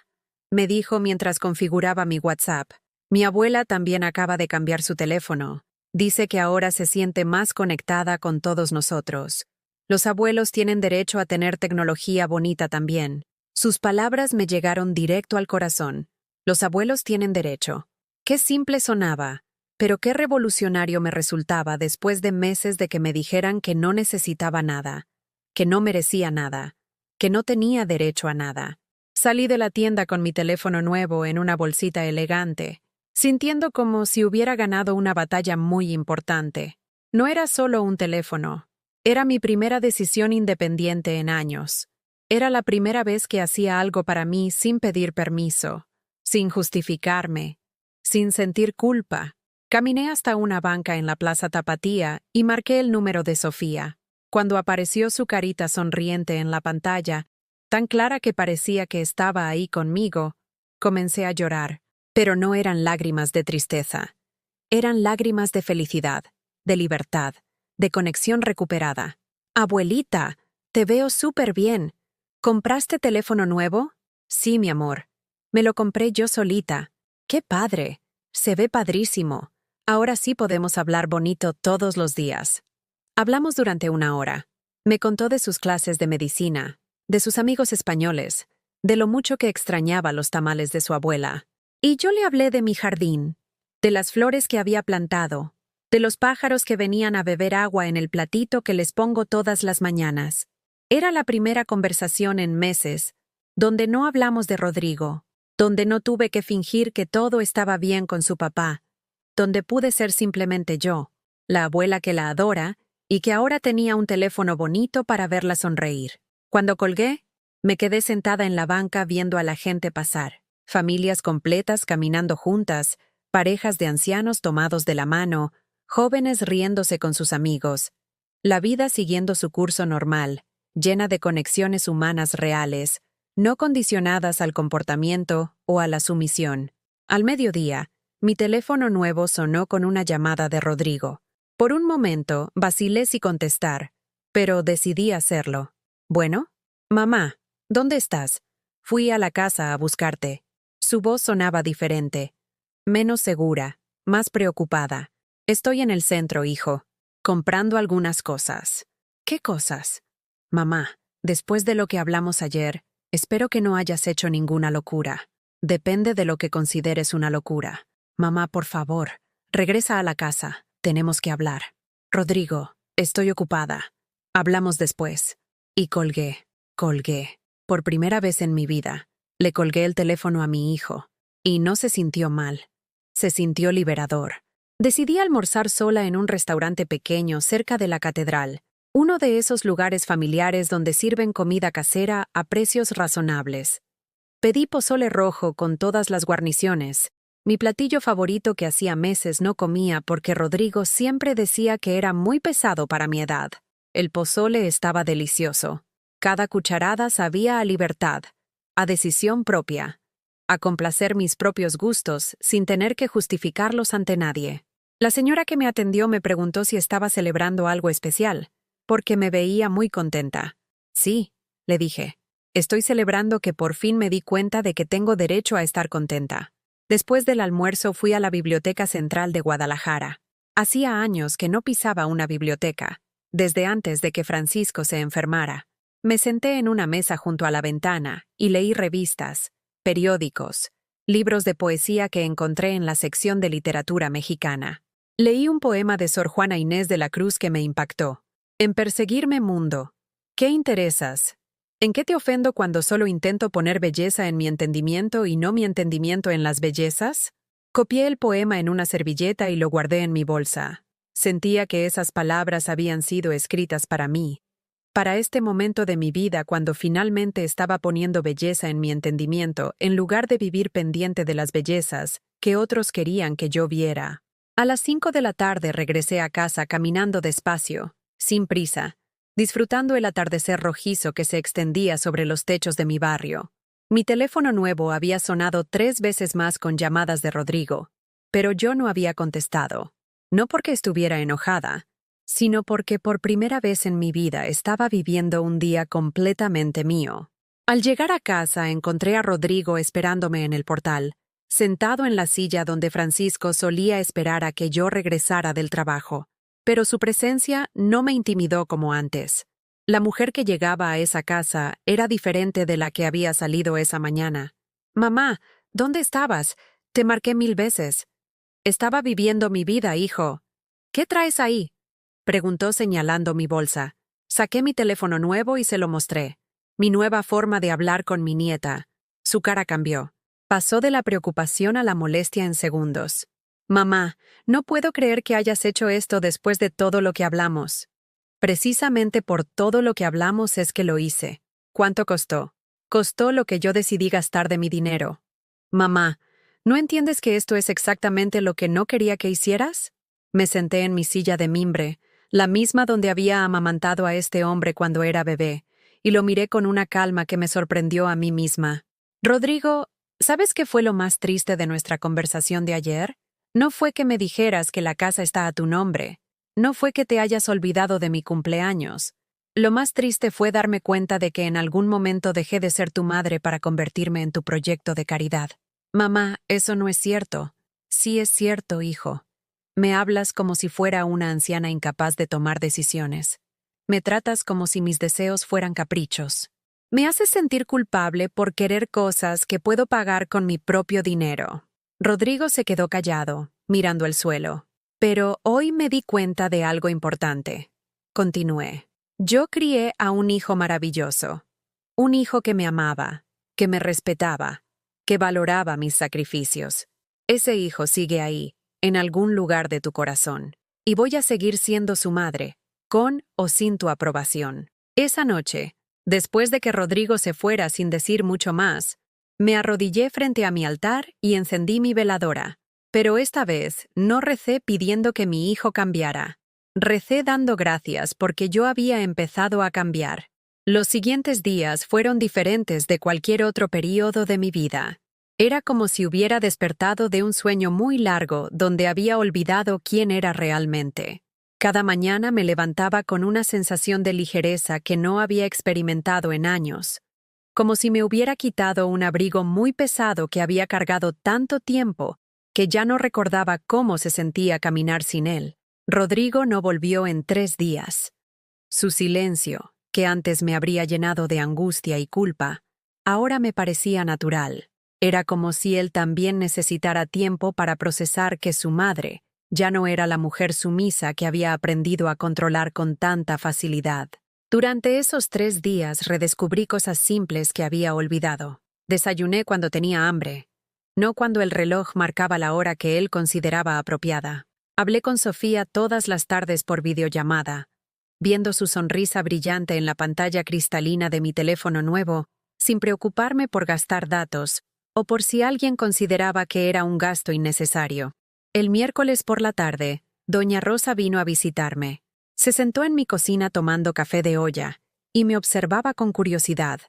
me dijo mientras configuraba mi WhatsApp. «Mi abuela también acaba de cambiar su teléfono. Dice que ahora se siente más conectada con todos nosotros. Los abuelos tienen derecho a tener tecnología bonita también». Sus palabras me llegaron directo al corazón. Los abuelos tienen derecho. Qué simple sonaba, Pero qué revolucionario me resultaba después de meses de que me dijeran que no necesitaba nada, que no merecía nada, que no tenía derecho a nada. Salí de la tienda con mi teléfono nuevo en una bolsita elegante, sintiendo como si hubiera ganado una batalla muy importante. No era solo un teléfono, era mi primera decisión independiente en años. Era la primera vez que hacía algo para mí sin pedir permiso, sin justificarme, sin sentir culpa. Caminé hasta una banca en la Plaza Tapatía y marqué el número de Sofía. Cuando apareció su carita sonriente en la pantalla, tan clara que parecía que estaba ahí conmigo, comencé a llorar. Pero no eran lágrimas de tristeza. Eran lágrimas de felicidad, de libertad, de conexión recuperada. Abuelita, te veo súper bien. ¿Compraste teléfono nuevo? Sí, mi amor. Me lo compré yo solita. ¡Qué padre! Se ve padrísimo. Ahora sí podemos hablar bonito todos los días. Hablamos durante 1 hora. Me contó de sus clases de medicina, de sus amigos españoles, de lo mucho que extrañaba los tamales de su abuela. Y yo le hablé de mi jardín, de las flores que había plantado, de los pájaros que venían a beber agua en el platito que les pongo todas las mañanas. Era la primera conversación en meses, donde no hablamos de Rodrigo, donde no tuve que fingir que todo estaba bien con su papá, donde pude ser simplemente yo, la abuela que la adora y que ahora tenía un teléfono bonito para verla sonreír. Cuando colgué, me quedé sentada en la banca viendo a la gente pasar, familias completas caminando juntas, parejas de ancianos tomados de la mano, jóvenes riéndose con sus amigos, la vida siguiendo su curso normal, llena de conexiones humanas reales, no condicionadas al comportamiento o a la sumisión. Al mediodía, mi teléfono nuevo sonó con una llamada de Rodrigo. Por un momento, vacilé si contestar, pero decidí hacerlo. Bueno, mamá, ¿dónde estás? Fui a la casa a buscarte. Su voz sonaba diferente, menos segura, más preocupada. Estoy en el centro, hijo, comprando algunas cosas. ¿Qué cosas? Mamá, después de lo que hablamos ayer, espero que no hayas hecho ninguna locura. Depende de lo que consideres una locura. Mamá, por favor, regresa a la casa. Tenemos que hablar. Rodrigo, estoy ocupada. Hablamos después. Y colgué. Por primera vez en mi vida, le colgué el teléfono a mi hijo. Y no se sintió mal. Se sintió liberador. Decidí almorzar sola en un restaurante pequeño cerca de la catedral, uno de esos lugares familiares donde sirven comida casera a precios razonables. Pedí pozole rojo con todas las guarniciones, mi platillo favorito que hacía meses no comía porque Rodrigo siempre decía que era muy pesado para mi edad. El pozole estaba delicioso. Cada cucharada sabía a libertad, a decisión propia, a complacer mis propios gustos sin tener que justificarlos ante nadie. La señora que me atendió me preguntó si estaba celebrando algo especial, porque me veía muy contenta. Sí, le dije. Estoy celebrando que por fin me di cuenta de que tengo derecho a estar contenta. Después del almuerzo fui a la Biblioteca Central de Guadalajara. Hacía años que no pisaba una biblioteca, desde antes de que Francisco se enfermara. Me senté en una mesa junto a la ventana y leí revistas, periódicos, libros de poesía que encontré en la sección de literatura mexicana. Leí un poema de Sor Juana Inés de la Cruz que me impactó. En perseguirme mundo, ¿qué interesas? ¿En qué te ofendo cuando solo intento poner belleza en mi entendimiento y no mi entendimiento en las bellezas? Copié el poema en una servilleta y lo guardé en mi bolsa. Sentía que esas palabras habían sido escritas para mí, para este momento de mi vida cuando finalmente estaba poniendo belleza en mi entendimiento en lugar de vivir pendiente de las bellezas que otros querían que yo viera. A las 5 de la tarde regresé a casa caminando despacio, sin prisa, disfrutando el atardecer rojizo que se extendía sobre los techos de mi barrio. Mi teléfono nuevo había sonado 3 veces más con llamadas de Rodrigo, pero yo no había contestado. No porque estuviera enojada, sino porque por primera vez en mi vida estaba viviendo un día completamente mío. Al llegar a casa encontré a Rodrigo esperándome en el portal, sentado en la silla donde Francisco solía esperar a que yo regresara del trabajo. Pero su presencia no me intimidó como antes. La mujer que llegaba a esa casa era diferente de la que había salido esa mañana. «Mamá, ¿dónde estabas? Te marqué 1000 veces». Estaba viviendo mi vida, hijo. ¿Qué traes ahí? Preguntó señalando mi bolsa. Saqué mi teléfono nuevo y se lo mostré. Mi nueva forma de hablar con mi nieta. Su cara cambió. Pasó de la preocupación a la molestia en segundos. Mamá, no puedo creer que hayas hecho esto después de todo lo que hablamos. Precisamente por todo lo que hablamos es que lo hice. ¿Cuánto costó? Costó lo que yo decidí gastar de mi dinero. Mamá, ¿no entiendes que esto es exactamente lo que no quería que hicieras? Me senté en mi silla de mimbre, la misma donde había amamantado a este hombre cuando era bebé, y lo miré con una calma que me sorprendió a mí misma. Rodrigo, ¿sabes qué fue lo más triste de nuestra conversación de ayer? No fue que me dijeras que la casa está a tu nombre. No fue que te hayas olvidado de mi cumpleaños. Lo más triste fue darme cuenta de que en algún momento dejé de ser tu madre para convertirme en tu proyecto de caridad. Mamá, eso no es cierto. Sí es cierto, hijo. Me hablas como si fuera una anciana incapaz de tomar decisiones. Me tratas como si mis deseos fueran caprichos. Me haces sentir culpable por querer cosas que puedo pagar con mi propio dinero. Rodrigo se quedó callado, mirando el suelo. Pero hoy me di cuenta de algo importante. Continué. Yo crié a un hijo maravilloso. Un hijo que me amaba, que me respetaba, que valoraba mis sacrificios. Ese hijo sigue ahí, en algún lugar de tu corazón. Y voy a seguir siendo su madre, con o sin tu aprobación. Esa noche, después de que Rodrigo se fuera sin decir mucho más, me arrodillé frente a mi altar y encendí mi veladora. Pero esta vez no recé pidiendo que mi hijo cambiara. Recé dando gracias porque yo había empezado a cambiar. Los siguientes días fueron diferentes de cualquier otro período de mi vida. Era como si hubiera despertado de un sueño muy largo donde había olvidado quién era realmente. Cada mañana me levantaba con una sensación de ligereza que no había experimentado en años, como si me hubiera quitado un abrigo muy pesado que había cargado tanto tiempo que ya no recordaba cómo se sentía caminar sin él. Rodrigo no volvió en 3 días. Su silencio, que antes me habría llenado de angustia y culpa, ahora me parecía natural. Era como si él también necesitara tiempo para procesar que su madre ya no era la mujer sumisa que había aprendido a controlar con tanta facilidad. Durante esos 3 días redescubrí cosas simples que había olvidado. Desayuné cuando tenía hambre, no cuando el reloj marcaba la hora que él consideraba apropiada. Hablé con Sofía todas las tardes por videollamada, viendo su sonrisa brillante en la pantalla cristalina de mi teléfono nuevo, sin preocuparme por gastar datos o por si alguien consideraba que era un gasto innecesario. El miércoles por la tarde, doña Rosa vino a visitarme. Se sentó en mi cocina tomando café de olla y me observaba con curiosidad,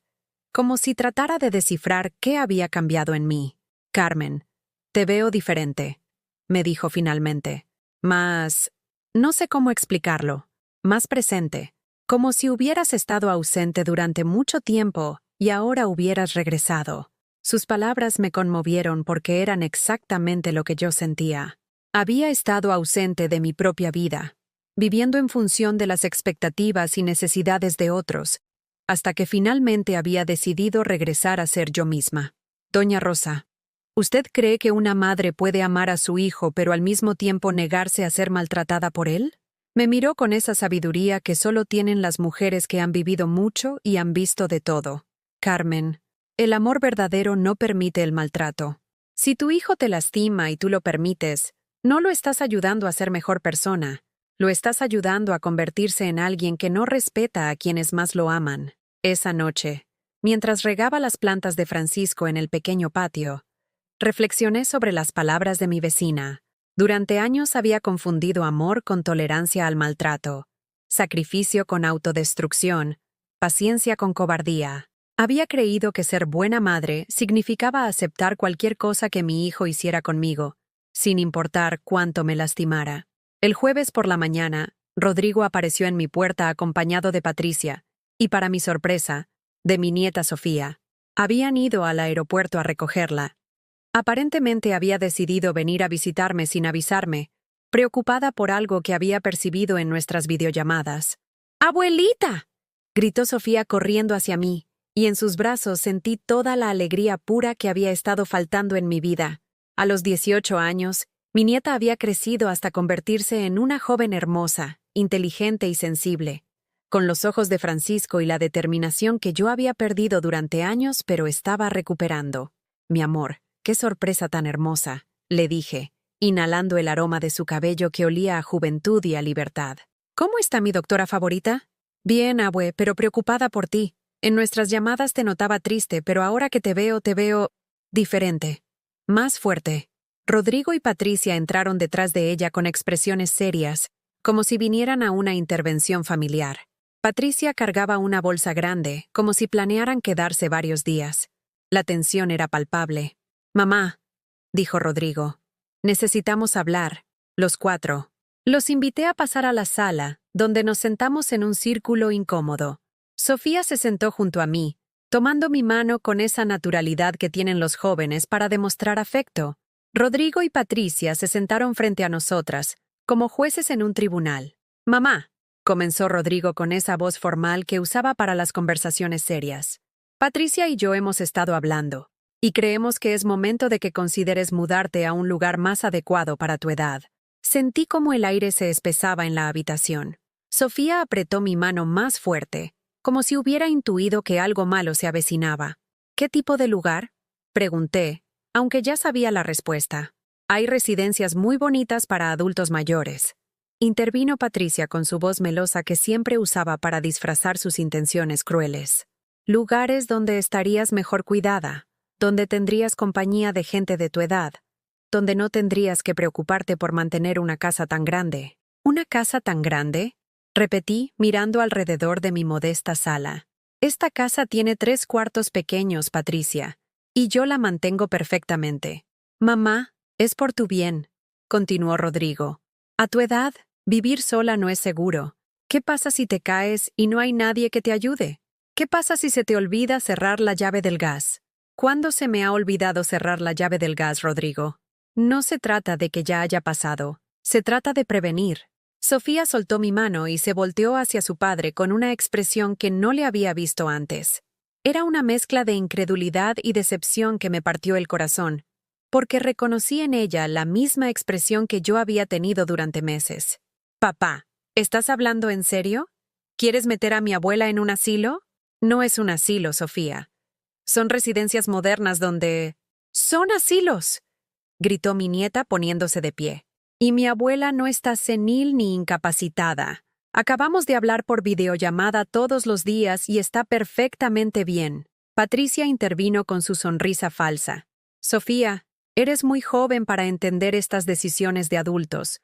como si tratara de descifrar qué había cambiado en mí. Carmen, te veo diferente, me dijo finalmente. No sé cómo explicarlo, más presente, como si hubieras estado ausente durante mucho tiempo y ahora hubieras regresado. Sus palabras me conmovieron porque eran exactamente lo que yo sentía. Había estado ausente de mi propia vida, viviendo en función de las expectativas y necesidades de otros, hasta que finalmente había decidido regresar a ser yo misma. Doña Rosa, ¿usted cree que una madre puede amar a su hijo pero al mismo tiempo negarse a ser maltratada por él? Me miró con esa sabiduría que solo tienen las mujeres que han vivido mucho y han visto de todo. Carmen, el amor verdadero no permite el maltrato. Si tu hijo te lastima y tú lo permites, no lo estás ayudando a ser mejor persona. Lo estás ayudando a convertirse en alguien que no respeta a quienes más lo aman. Esa noche, mientras regaba las plantas de Francisco en el pequeño patio, reflexioné sobre las palabras de mi vecina. Durante años había confundido amor con tolerancia al maltrato, sacrificio con autodestrucción, paciencia con cobardía. Había creído que ser buena madre significaba aceptar cualquier cosa que mi hijo hiciera conmigo, sin importar cuánto me lastimara. El jueves por la mañana, Rodrigo apareció en mi puerta acompañado de Patricia, y para mi sorpresa, de mi nieta Sofía. Habían ido al aeropuerto a recogerla. Aparentemente había decidido venir a visitarme sin avisarme, preocupada por algo que había percibido en nuestras videollamadas. ¡Abuelita!, gritó Sofía corriendo hacia mí, y en sus brazos sentí toda la alegría pura que había estado faltando en mi vida. A los 18 años, Mi nieta había crecido hasta convertirse en una joven hermosa, inteligente y sensible, con los ojos de Francisco y la determinación que yo había perdido durante años, pero estaba recuperando. Mi amor, qué sorpresa tan hermosa, le dije, inhalando el aroma de su cabello que olía a juventud y a libertad. ¿Cómo está mi doctora favorita? Bien, abue, pero preocupada por ti. En nuestras llamadas te notaba triste, pero ahora que te veo diferente. Más fuerte. Rodrigo y Patricia entraron detrás de ella con expresiones serias, como si vinieran a una intervención familiar. Patricia cargaba una bolsa grande, como si planearan quedarse varios días. La tensión era palpable. «Mamá», dijo Rodrigo, «necesitamos hablar, los cuatro». Los invité a pasar a la sala, donde nos sentamos en un círculo incómodo. Sofía se sentó junto a mí, tomando mi mano con esa naturalidad que tienen los jóvenes para demostrar afecto. Rodrigo y Patricia se sentaron frente a nosotras, como jueces en un tribunal. «Mamá», comenzó Rodrigo con esa voz formal que usaba para las conversaciones serias. «Patricia y yo hemos estado hablando, y creemos que es momento de que consideres mudarte a un lugar más adecuado para tu edad». Sentí como el aire se espesaba en la habitación. Sofía apretó mi mano más fuerte, como si hubiera intuido que algo malo se avecinaba. «¿Qué tipo de lugar?», pregunté, aunque ya sabía la respuesta. «Hay residencias muy bonitas para adultos mayores». Intervino Patricia con su voz melosa que siempre usaba para disfrazar sus intenciones crueles. «Lugares donde estarías mejor cuidada, donde tendrías compañía de gente de tu edad, donde no tendrías que preocuparte por mantener una casa tan grande». «¿Una casa tan grande?», repetí, mirando alrededor de mi modesta sala. «Esta casa tiene 3 cuartos pequeños, Patricia, y yo la mantengo perfectamente». «Mamá, es por tu bien», continuó Rodrigo. «A tu edad, vivir sola no es seguro. ¿Qué pasa si te caes y no hay nadie que te ayude? ¿Qué pasa si se te olvida cerrar la llave del gas?» «¿Cuándo se me ha olvidado cerrar la llave del gas, Rodrigo?» «No se trata de que ya haya pasado, se trata de prevenir». Sofía soltó mi mano y se volteó hacia su padre con una expresión que no le había visto antes. Era una mezcla de incredulidad y decepción que me partió el corazón, porque reconocí en ella la misma expresión que yo había tenido durante meses. «Papá, ¿estás hablando en serio? ¿Quieres meter a mi abuela en un asilo?» «No es un asilo, Sofía. Son residencias modernas donde...» «¡Son asilos!», gritó mi nieta poniéndose de pie. «Y mi abuela no está senil ni incapacitada. Acabamos de hablar por videollamada todos los días y está perfectamente bien». Patricia intervino con su sonrisa falsa. «Sofía, eres muy joven para entender estas decisiones de adultos.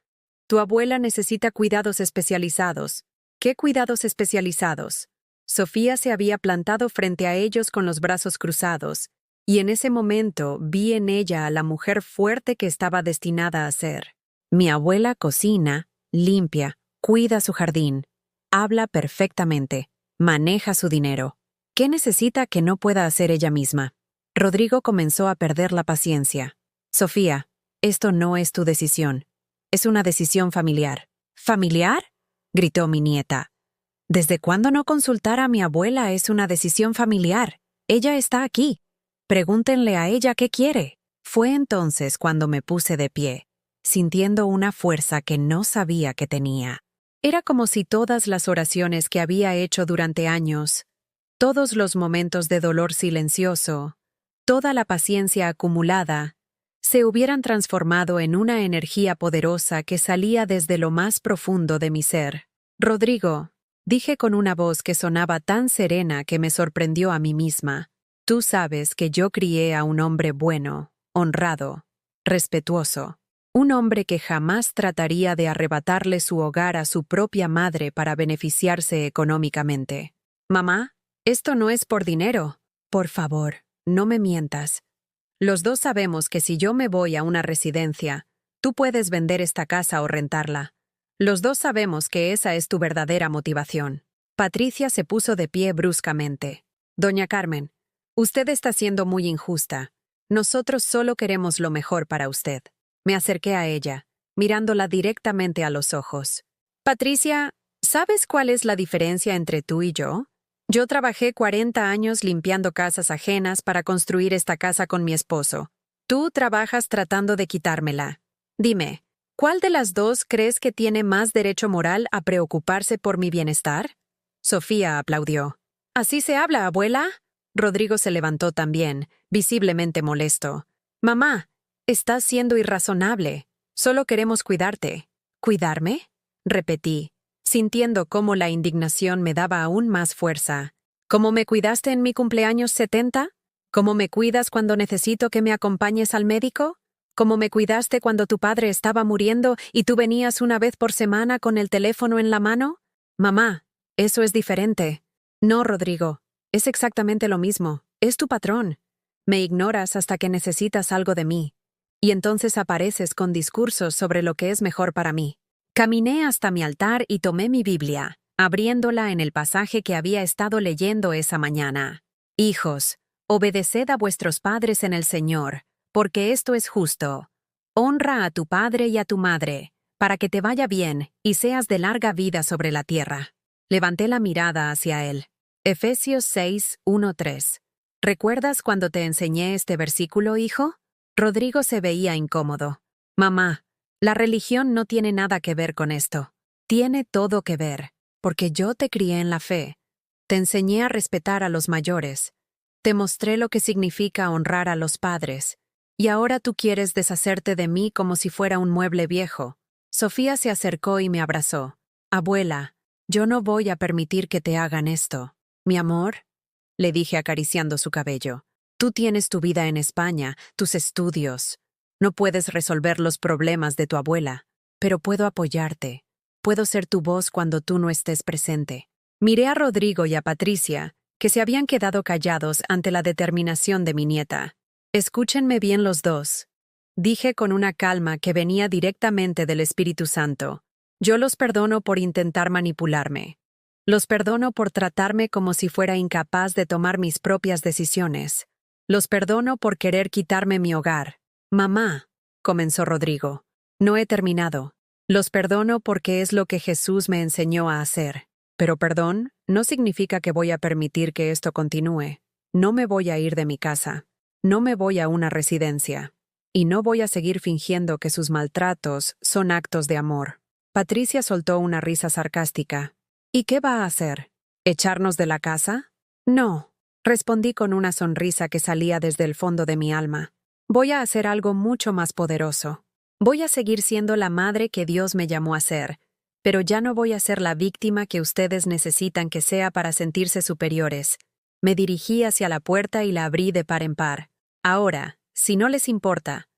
Tu abuela necesita cuidados especializados». «¿Qué cuidados especializados?». Sofía se había plantado frente a ellos con los brazos cruzados, y en ese momento vi en ella a la mujer fuerte que estaba destinada a ser. «Mi abuela cocina, limpia, cuida su jardín, habla perfectamente, maneja su dinero. ¿Qué necesita que no pueda hacer ella misma?». Rodrigo comenzó a perder la paciencia. «Sofía, esto no es tu decisión. Es una decisión familiar». «¿Familiar?», gritó mi nieta. «¿Desde cuándo no consultar a mi abuela es una decisión familiar? Ella está aquí. Pregúntenle a ella qué quiere». Fue entonces cuando me puse de pie, sintiendo una fuerza que no sabía que tenía. Era como si todas las oraciones que había hecho durante años, todos los momentos de dolor silencioso, toda la paciencia acumulada, se hubieran transformado en una energía poderosa que salía desde lo más profundo de mi ser. «Rodrigo», dije con una voz que sonaba tan serena que me sorprendió a mí misma, «tú sabes que yo crié a un hombre bueno, honrado, respetuoso. Un hombre que jamás trataría de arrebatarle su hogar a su propia madre para beneficiarse económicamente». «Mamá, esto no es por dinero. Por favor, no me mientas. Los dos sabemos que si yo me voy a una residencia, tú puedes vender esta casa o rentarla. Los dos sabemos que esa es tu verdadera motivación». Patricia se puso de pie bruscamente. «Doña Carmen, usted está siendo muy injusta. Nosotros solo queremos lo mejor para usted». Me acerqué a ella, mirándola directamente a los ojos. «Patricia, ¿sabes cuál es la diferencia entre tú y yo? Yo trabajé 40 años limpiando casas ajenas para construir esta casa con mi esposo. Tú trabajas tratando de quitármela. Dime, ¿cuál de las dos crees que tiene más derecho moral a preocuparse por mi bienestar? Sofía aplaudió. ¿Así se habla, abuela? Rodrigo se levantó también, visiblemente molesto. Mamá, estás siendo irrazonable. Solo queremos cuidarte. ¿Cuidarme? Repetí, sintiendo cómo la indignación me daba aún más fuerza. ¿Cómo me cuidaste en mi cumpleaños 70? ¿Cómo me cuidas cuando necesito que me acompañes al médico? ¿Cómo me cuidaste cuando tu padre estaba muriendo y tú venías una vez por semana con el teléfono en la mano? Mamá, eso es diferente. No, Rodrigo, es exactamente lo mismo. Es tu patrón. Me ignoras hasta que necesitas algo de mí. Y entonces apareces con discursos sobre lo que es mejor para mí. Caminé hasta mi altar y tomé mi Biblia, abriéndola en el pasaje que había estado leyendo esa mañana. Hijos, obedeced a vuestros padres en el Señor, porque esto es justo. Honra a tu padre y a tu madre, para que te vaya bien y seas de larga vida sobre la tierra. Levanté la mirada hacia él. Efesios 6, 1-3. ¿Recuerdas cuando te enseñé este versículo, hijo? Rodrigo se veía incómodo. Mamá, la religión no tiene nada que ver con esto. Tiene todo que ver, porque yo te crié en la fe. Te enseñé a respetar a los mayores. Te mostré lo que significa honrar a los padres. Y ahora tú quieres deshacerte de mí como si fuera un mueble viejo. Sofía se acercó y me abrazó. Abuela, yo no voy a permitir que te hagan esto. Mi amor, le dije acariciando su cabello. Tú tienes tu vida en España, tus estudios. No puedes resolver los problemas de tu abuela, pero puedo apoyarte. Puedo ser tu voz cuando tú no estés presente. Miré a Rodrigo y a Patricia, que se habían quedado callados ante la determinación de mi nieta. Escúchenme bien los dos. Dije con una calma que venía directamente del Espíritu Santo. Yo los perdono por intentar manipularme. Los perdono por tratarme como si fuera incapaz de tomar mis propias decisiones. Los perdono por querer quitarme mi hogar. Mamá, comenzó Rodrigo. No he terminado. Los perdono porque es lo que Jesús me enseñó a hacer. Pero perdón no significa que voy a permitir que esto continúe. No me voy a ir de mi casa. No me voy a una residencia. Y no voy a seguir fingiendo que sus maltratos son actos de amor. Patricia soltó una risa sarcástica. ¿Y qué va a hacer? ¿Echarnos de la casa? No, respondí con una sonrisa que salía desde el fondo de mi alma. Voy a hacer algo mucho más poderoso. Voy a seguir siendo la madre que Dios me llamó a ser, pero ya no voy a ser la víctima que ustedes necesitan que sea para sentirse superiores. Me dirigí hacia la puerta y la abrí de par en par. Ahora, si no les importa,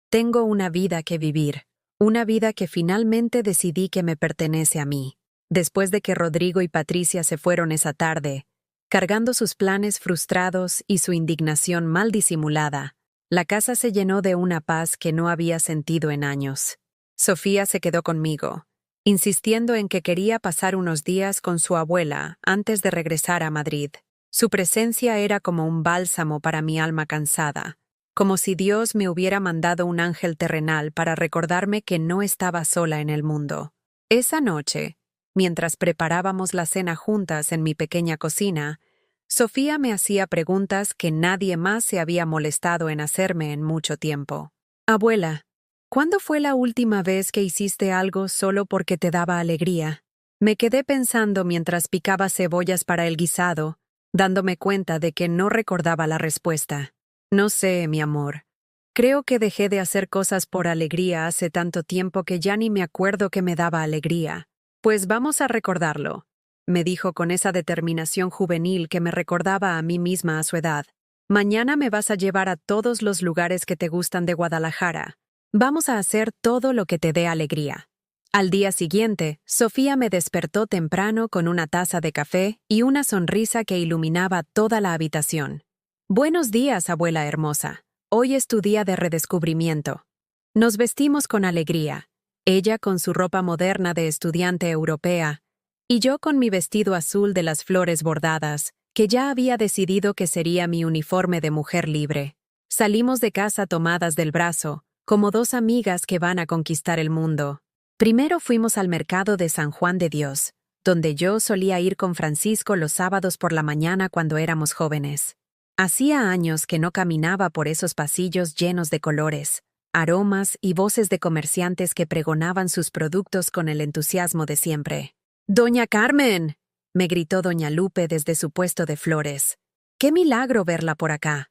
tengo una vida que vivir, una vida que finalmente decidí que me pertenece a mí. Después de que Rodrigo y Patricia se fueron esa tarde, cargando sus planes frustrados y su indignación mal disimulada, la casa se llenó de una paz que no había sentido en años. Sofía se quedó conmigo, insistiendo en que quería pasar unos días con su abuela antes de regresar a Madrid. Su presencia era como un bálsamo para mi alma cansada, como si Dios me hubiera mandado un ángel terrenal para recordarme que no estaba sola en el mundo. Esa noche, mientras preparábamos la cena juntas en mi pequeña cocina, Sofía me hacía preguntas que nadie más se había molestado en hacerme en mucho tiempo. Abuela, ¿cuándo fue la última vez que hiciste algo solo porque te daba alegría? Me quedé pensando mientras picaba cebollas para el guisado, dándome cuenta de que no recordaba la respuesta. No sé, mi amor. Creo que dejé de hacer cosas por alegría hace tanto tiempo que ya ni me acuerdo que me daba alegría. Pues vamos a recordarlo, me dijo con esa determinación juvenil que me recordaba a mí misma a su edad. Mañana me vas a llevar a todos los lugares que te gustan de Guadalajara. Vamos a hacer todo lo que te dé alegría. Al día siguiente, Sofía me despertó temprano con una taza de café y una sonrisa que iluminaba toda la habitación. Buenos días, abuela hermosa. Hoy es tu día de redescubrimiento. Nos vestimos con alegría. Ella con su ropa moderna de estudiante europea, y yo con mi vestido azul de las flores bordadas, que ya había decidido que sería mi uniforme de mujer libre. Salimos de casa tomadas del brazo, como dos amigas que van a conquistar el mundo. Primero fuimos al mercado de San Juan de Dios, donde yo solía ir con Francisco los sábados por la mañana cuando éramos jóvenes. Hacía años que no caminaba por esos pasillos llenos de colores, aromas y voces de comerciantes que pregonaban sus productos con el entusiasmo de siempre. «¡Doña Carmen!», me gritó doña Lupe desde su puesto de flores. «¡Qué milagro verla por acá!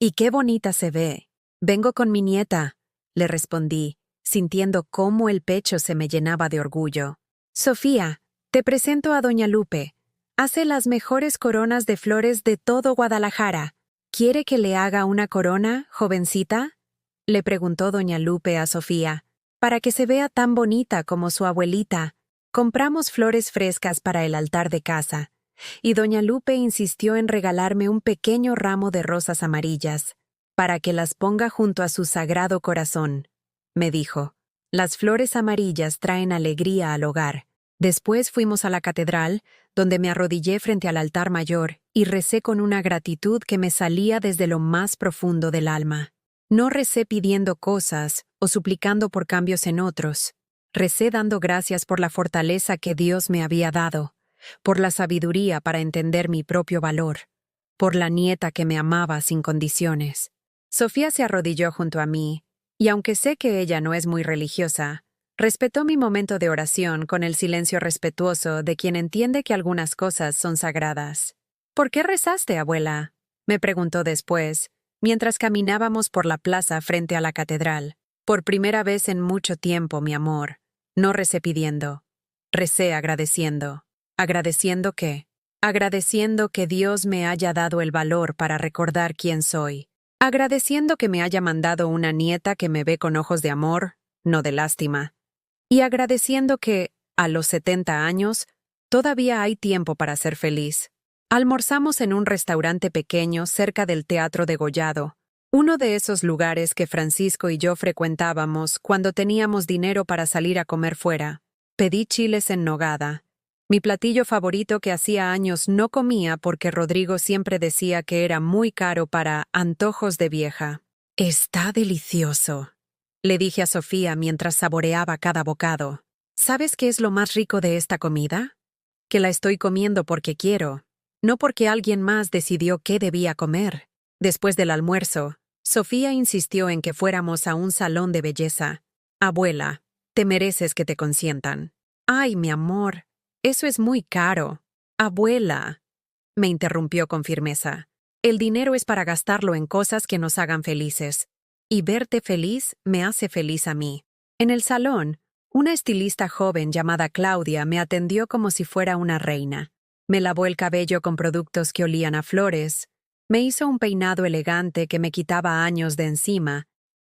¡Y qué bonita se ve! Vengo con mi nieta», le respondí, sintiendo cómo el pecho se me llenaba de orgullo. «Sofía, te presento a doña Lupe. Hace las mejores coronas de flores de todo Guadalajara. ¿Quiere que le haga una corona, jovencita?», le preguntó doña Lupe a Sofía. «Para que se vea tan bonita como su abuelita. Compramos flores frescas para el altar de casa». Y doña Lupe insistió en regalarme un pequeño ramo de rosas amarillas, para que las ponga junto a su sagrado corazón. Me dijo, «Las flores amarillas traen alegría al hogar». Después fuimos a la catedral, donde me arrodillé frente al altar mayor y recé con una gratitud que me salía desde lo más profundo del alma. No recé pidiendo cosas o suplicando por cambios en otros. Recé dando gracias por la fortaleza que Dios me había dado, por la sabiduría para entender mi propio valor, por la nieta que me amaba sin condiciones. Sofía se arrodilló junto a mí, y aunque sé que ella no es muy religiosa, respetó mi momento de oración con el silencio respetuoso de quien entiende que algunas cosas son sagradas. «¿Por qué rezaste, abuela?», me preguntó después, mientras caminábamos por la plaza frente a la catedral. «Por primera vez en mucho tiempo, mi amor. No recé pidiendo. Recé agradeciendo». «¿Agradeciendo qué?». «Agradeciendo que Dios me haya dado el valor para recordar quién soy. Agradeciendo que me haya mandado una nieta que me ve con ojos de amor, no de lástima. Y agradeciendo que, a los 70 años, todavía hay tiempo para ser feliz». Almorzamos en un restaurante pequeño cerca del Teatro Degollado, uno de esos lugares que Francisco y yo frecuentábamos cuando teníamos dinero para salir a comer fuera. Pedí chiles en nogada, mi platillo favorito que hacía años no comía porque Rodrigo siempre decía que era muy caro para antojos de vieja. «Está delicioso», le dije a Sofía mientras saboreaba cada bocado. «¿Sabes qué es lo más rico de esta comida? Que la estoy comiendo porque quiero, no porque alguien más decidió qué debía comer». Después del almuerzo, Sofía insistió en que fuéramos a un salón de belleza. «Abuela, te mereces que te consientan». «Ay, mi amor, eso es muy caro». «Abuela», me interrumpió con firmeza, «el dinero es para gastarlo en cosas que nos hagan felices. Y verte feliz me hace feliz a mí». En el salón, una estilista joven llamada Claudia me atendió como si fuera una reina. Me lavó el cabello con productos que olían a flores, me hizo un peinado elegante que me quitaba años de encima,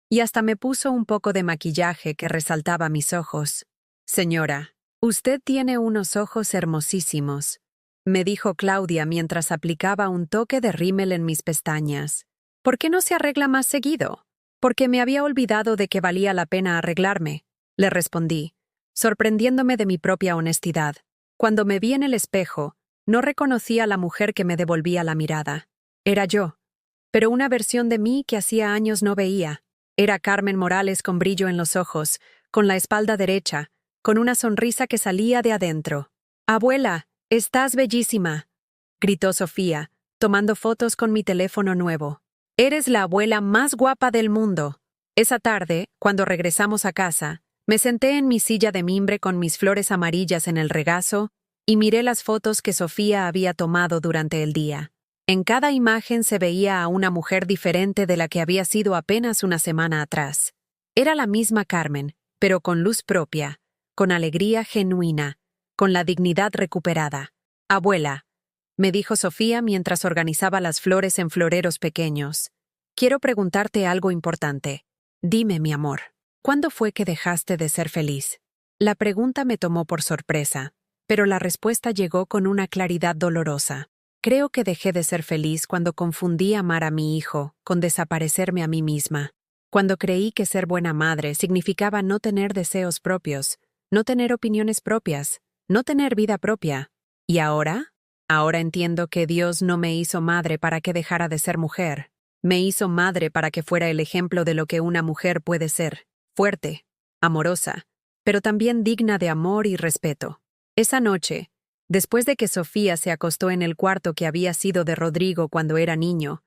y hasta me puso un poco de maquillaje que resaltaba mis ojos. «Señora, usted tiene unos ojos hermosísimos», me dijo Claudia mientras aplicaba un toque de rímel en mis pestañas. «¿Por qué no se arregla más seguido?». «Porque me había olvidado de que valía la pena arreglarme», le respondí, sorprendiéndome de mi propia honestidad. Cuando me vi en el espejo, no reconocí a la mujer que me devolvía la mirada. Era yo, pero una versión de mí que hacía años no veía. Era Carmen Morales con brillo en los ojos, con la espalda derecha, con una sonrisa que salía de adentro. «Abuela, estás bellísima», gritó Sofía, tomando fotos con mi teléfono nuevo. «Eres la abuela más guapa del mundo». Esa tarde, cuando regresamos a casa, me senté en mi silla de mimbre con mis flores amarillas en el regazo y miré las fotos que Sofía había tomado durante el día. En cada imagen se veía a una mujer diferente de la que había sido apenas una semana atrás. Era la misma Carmen, pero con luz propia, con alegría genuina, con la dignidad recuperada. «Abuela», me dijo Sofía mientras organizaba las flores en floreros pequeños, «quiero preguntarte algo importante. Dime, mi amor, ¿cuándo fue que dejaste de ser feliz?». La pregunta me tomó por sorpresa, pero la respuesta llegó con una claridad dolorosa. Creo que dejé de ser feliz cuando confundí amar a mi hijo con desaparecerme a mí misma. Cuando creí que ser buena madre significaba no tener deseos propios, no tener opiniones propias, no tener vida propia. ¿Y ahora? Ahora entiendo que Dios no me hizo madre para que dejara de ser mujer. Me hizo madre para que fuera el ejemplo de lo que una mujer puede ser: fuerte, amorosa, pero también digna de amor y respeto. Esa noche, después de que Sofía se acostó en el cuarto que había sido de Rodrigo cuando era niño,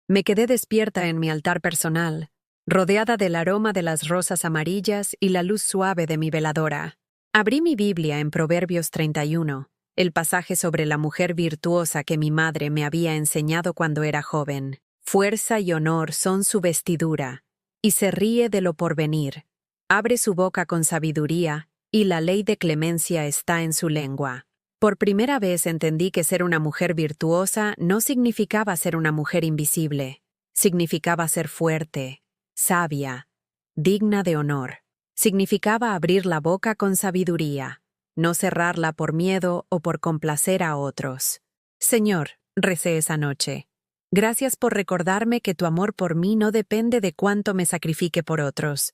me quedé despierta en mi altar personal, rodeada del aroma de las rosas amarillas y la luz suave de mi veladora. Abrí mi Biblia en Proverbios 31, el pasaje sobre la mujer virtuosa que mi madre me había enseñado cuando era joven. Fuerza y honor son su vestidura, y se ríe de lo porvenir. Abre su boca con sabiduría, y la ley de clemencia está en su lengua. Por primera vez entendí que ser una mujer virtuosa no significaba ser una mujer invisible. Significaba ser fuerte, sabia, digna de honor. Significaba abrir la boca con sabiduría, no cerrarla por miedo o por complacer a otros. Señor, recé esa noche, gracias por recordarme que tu amor por mí no depende de cuánto me sacrifique por otros.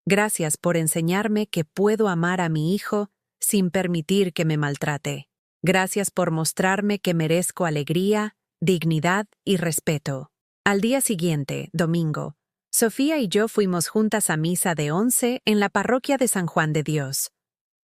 Gracias por enseñarme que puedo amar a mi hijo sin permitir que me maltrate. Gracias por mostrarme que merezco alegría, dignidad y respeto. Al día siguiente, domingo, Sofía y yo fuimos juntas a misa de 11 en la parroquia de San Juan de Dios.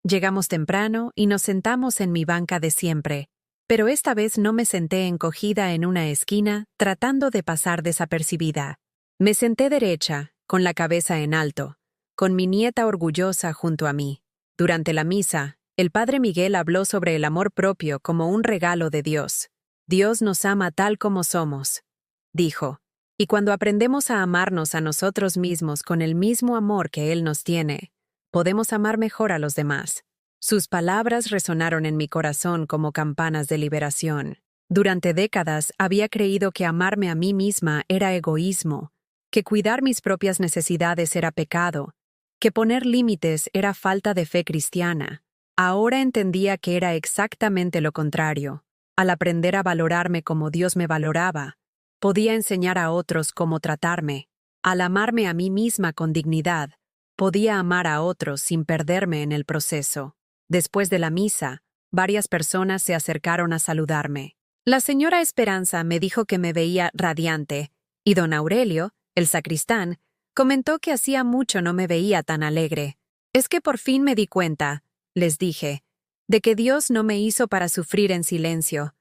Llegamos temprano y nos sentamos en mi banca de siempre, pero esta vez no me senté encogida en una esquina tratando de pasar desapercibida. Me senté derecha, con la cabeza en alto, con mi nieta orgullosa junto a mí. Durante la misa, el padre Miguel habló sobre el amor propio como un regalo de Dios. Dios nos ama tal como somos, dijo, y cuando aprendemos a amarnos a nosotros mismos con el mismo amor que Él nos tiene, podemos amar mejor a los demás. Sus palabras resonaron en mi corazón como campanas de liberación. Durante décadas había creído que amarme a mí misma era egoísmo, que cuidar mis propias necesidades era pecado, que poner límites era falta de fe cristiana. Ahora entendía que era exactamente lo contrario. Al aprender a valorarme como Dios me valoraba, podía enseñar a otros cómo tratarme. Al amarme a mí misma con dignidad, podía amar a otros sin perderme en el proceso. Después de la misa, varias personas se acercaron a saludarme. La señora Esperanza me dijo que me veía radiante, y don Aurelio, el sacristán, comentó que hacía mucho no me veía tan alegre. Es que por fin me di cuenta, les dije, de que Dios no me hizo para sufrir en silencio,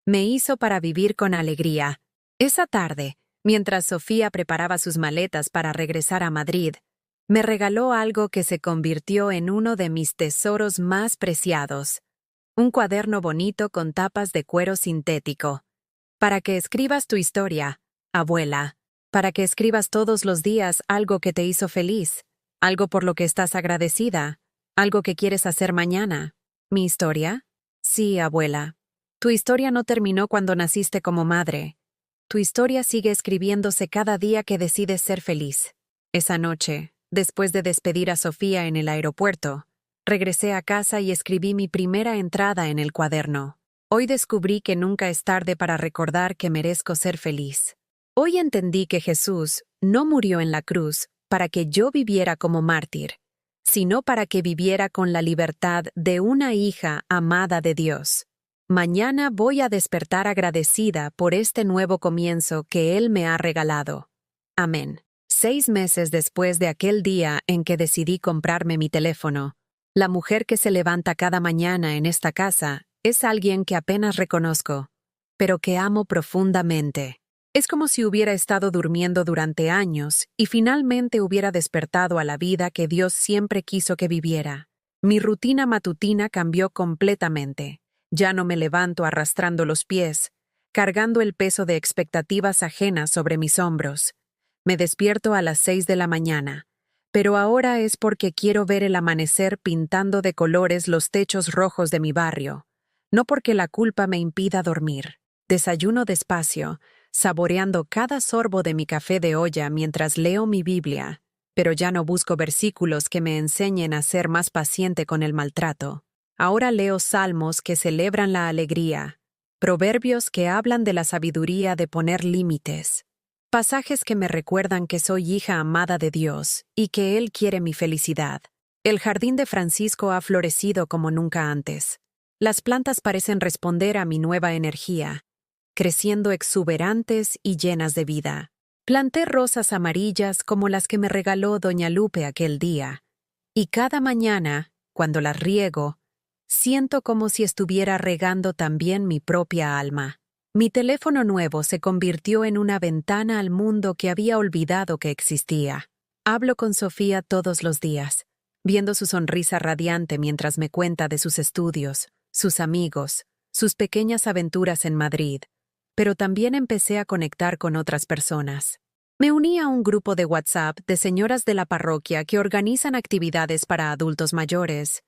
me hizo para vivir con alegría. Esa tarde, mientras Sofía preparaba sus maletas para regresar a Madrid, me regaló algo que se convirtió en uno de mis tesoros más preciados, un cuaderno bonito con tapas de cuero sintético. Para que escribas tu historia, abuela, para que escribas todos los días algo que te hizo feliz, algo por lo que estás agradecida, algo que quieres hacer mañana. ¿Mi historia? Sí, abuela. Tu historia no terminó cuando naciste como madre. Tu historia sigue escribiéndose cada día que decides ser feliz. Esa noche, después de despedir a Sofía en el aeropuerto, regresé a casa y escribí mi primera entrada en el cuaderno. Hoy descubrí que nunca es tarde para recordar que merezco ser feliz. Hoy entendí que Jesús no murió en la cruz para que yo viviera como mártir, sino para que viviera con la libertad de una hija amada de Dios. Mañana voy a despertar agradecida por este nuevo comienzo que Él me ha regalado. Amén. 6 meses después de aquel día en que decidí comprarme mi teléfono, la mujer que se levanta cada mañana en esta casa es alguien que apenas reconozco, pero que amo profundamente. Es como si hubiera estado durmiendo durante años y finalmente hubiera despertado a la vida que Dios siempre quiso que viviera. Mi rutina matutina cambió completamente. Ya no me levanto arrastrando los pies, cargando el peso de expectativas ajenas sobre mis hombros. Me despierto a las 6 de la mañana, pero ahora es porque quiero ver el amanecer pintando de colores los techos rojos de mi barrio, no porque la culpa me impida dormir. Desayuno despacio, saboreando cada sorbo de mi café de olla mientras leo mi Biblia, pero ya no busco versículos que me enseñen a ser más paciente con el maltrato. Ahora leo salmos que celebran la alegría, proverbios que hablan de la sabiduría de poner límites, pasajes que me recuerdan que soy hija amada de Dios y que Él quiere mi felicidad. El jardín de Francisco ha florecido como nunca antes. Las plantas parecen responder a mi nueva energía, creciendo exuberantes y llenas de vida. Planté rosas amarillas como las que me regaló doña Lupe aquel día, y cada mañana, cuando las riego, siento como si estuviera regando también mi propia alma. Mi teléfono nuevo se convirtió en una ventana al mundo que había olvidado que existía. Hablo con Sofía todos los días, viendo su sonrisa radiante mientras me cuenta de sus estudios, sus amigos, sus pequeñas aventuras en Madrid. Pero también empecé a conectar con otras personas. Me uní a un grupo de WhatsApp de señoras de la parroquia que organizan actividades para adultos mayores,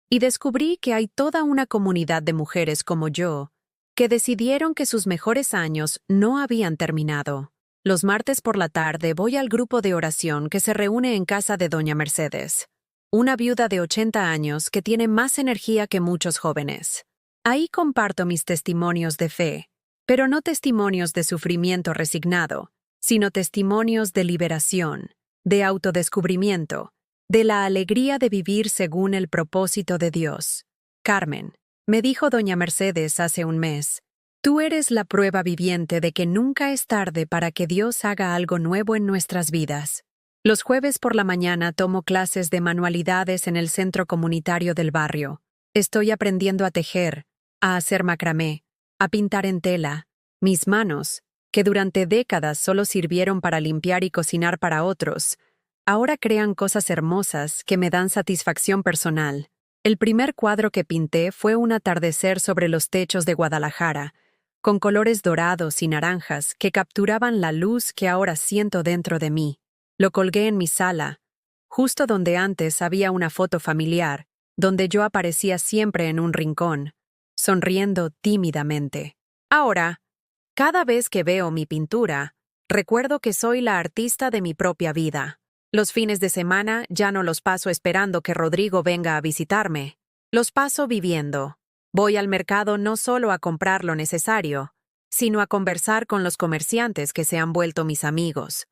y descubrí que hay toda una comunidad de mujeres como yo, que decidieron que sus mejores años no habían terminado. Los martes por la tarde voy al grupo de oración que se reúne en casa de doña Mercedes, una viuda de 80 años que tiene más energía que muchos jóvenes. Ahí comparto mis testimonios de fe, pero no testimonios de sufrimiento resignado, sino testimonios de liberación, de autodescubrimiento, de la alegría de vivir según el propósito de Dios. Carmen, me dijo doña Mercedes hace un mes, tú eres la prueba viviente de que nunca es tarde para que Dios haga algo nuevo en nuestras vidas. Los jueves por la mañana tomo clases de manualidades en el centro comunitario del barrio. Estoy aprendiendo a tejer, a hacer macramé, a pintar en tela. Mis manos, que durante décadas solo sirvieron para limpiar y cocinar para otros, ahora crean cosas hermosas que me dan satisfacción personal. El primer cuadro que pinté fue un atardecer sobre los techos de Guadalajara, con colores dorados y naranjas que capturaban la luz que ahora siento dentro de mí. Lo colgué en mi sala, justo donde antes había una foto familiar, donde yo aparecía siempre en un rincón, sonriendo tímidamente. Ahora, cada vez que veo mi pintura, recuerdo que soy la artista de mi propia vida. Los fines de semana ya no los paso esperando que Rodrigo venga a visitarme. Los paso viviendo. Voy al mercado no solo a comprar lo necesario, sino a conversar con los comerciantes que se han vuelto mis amigos.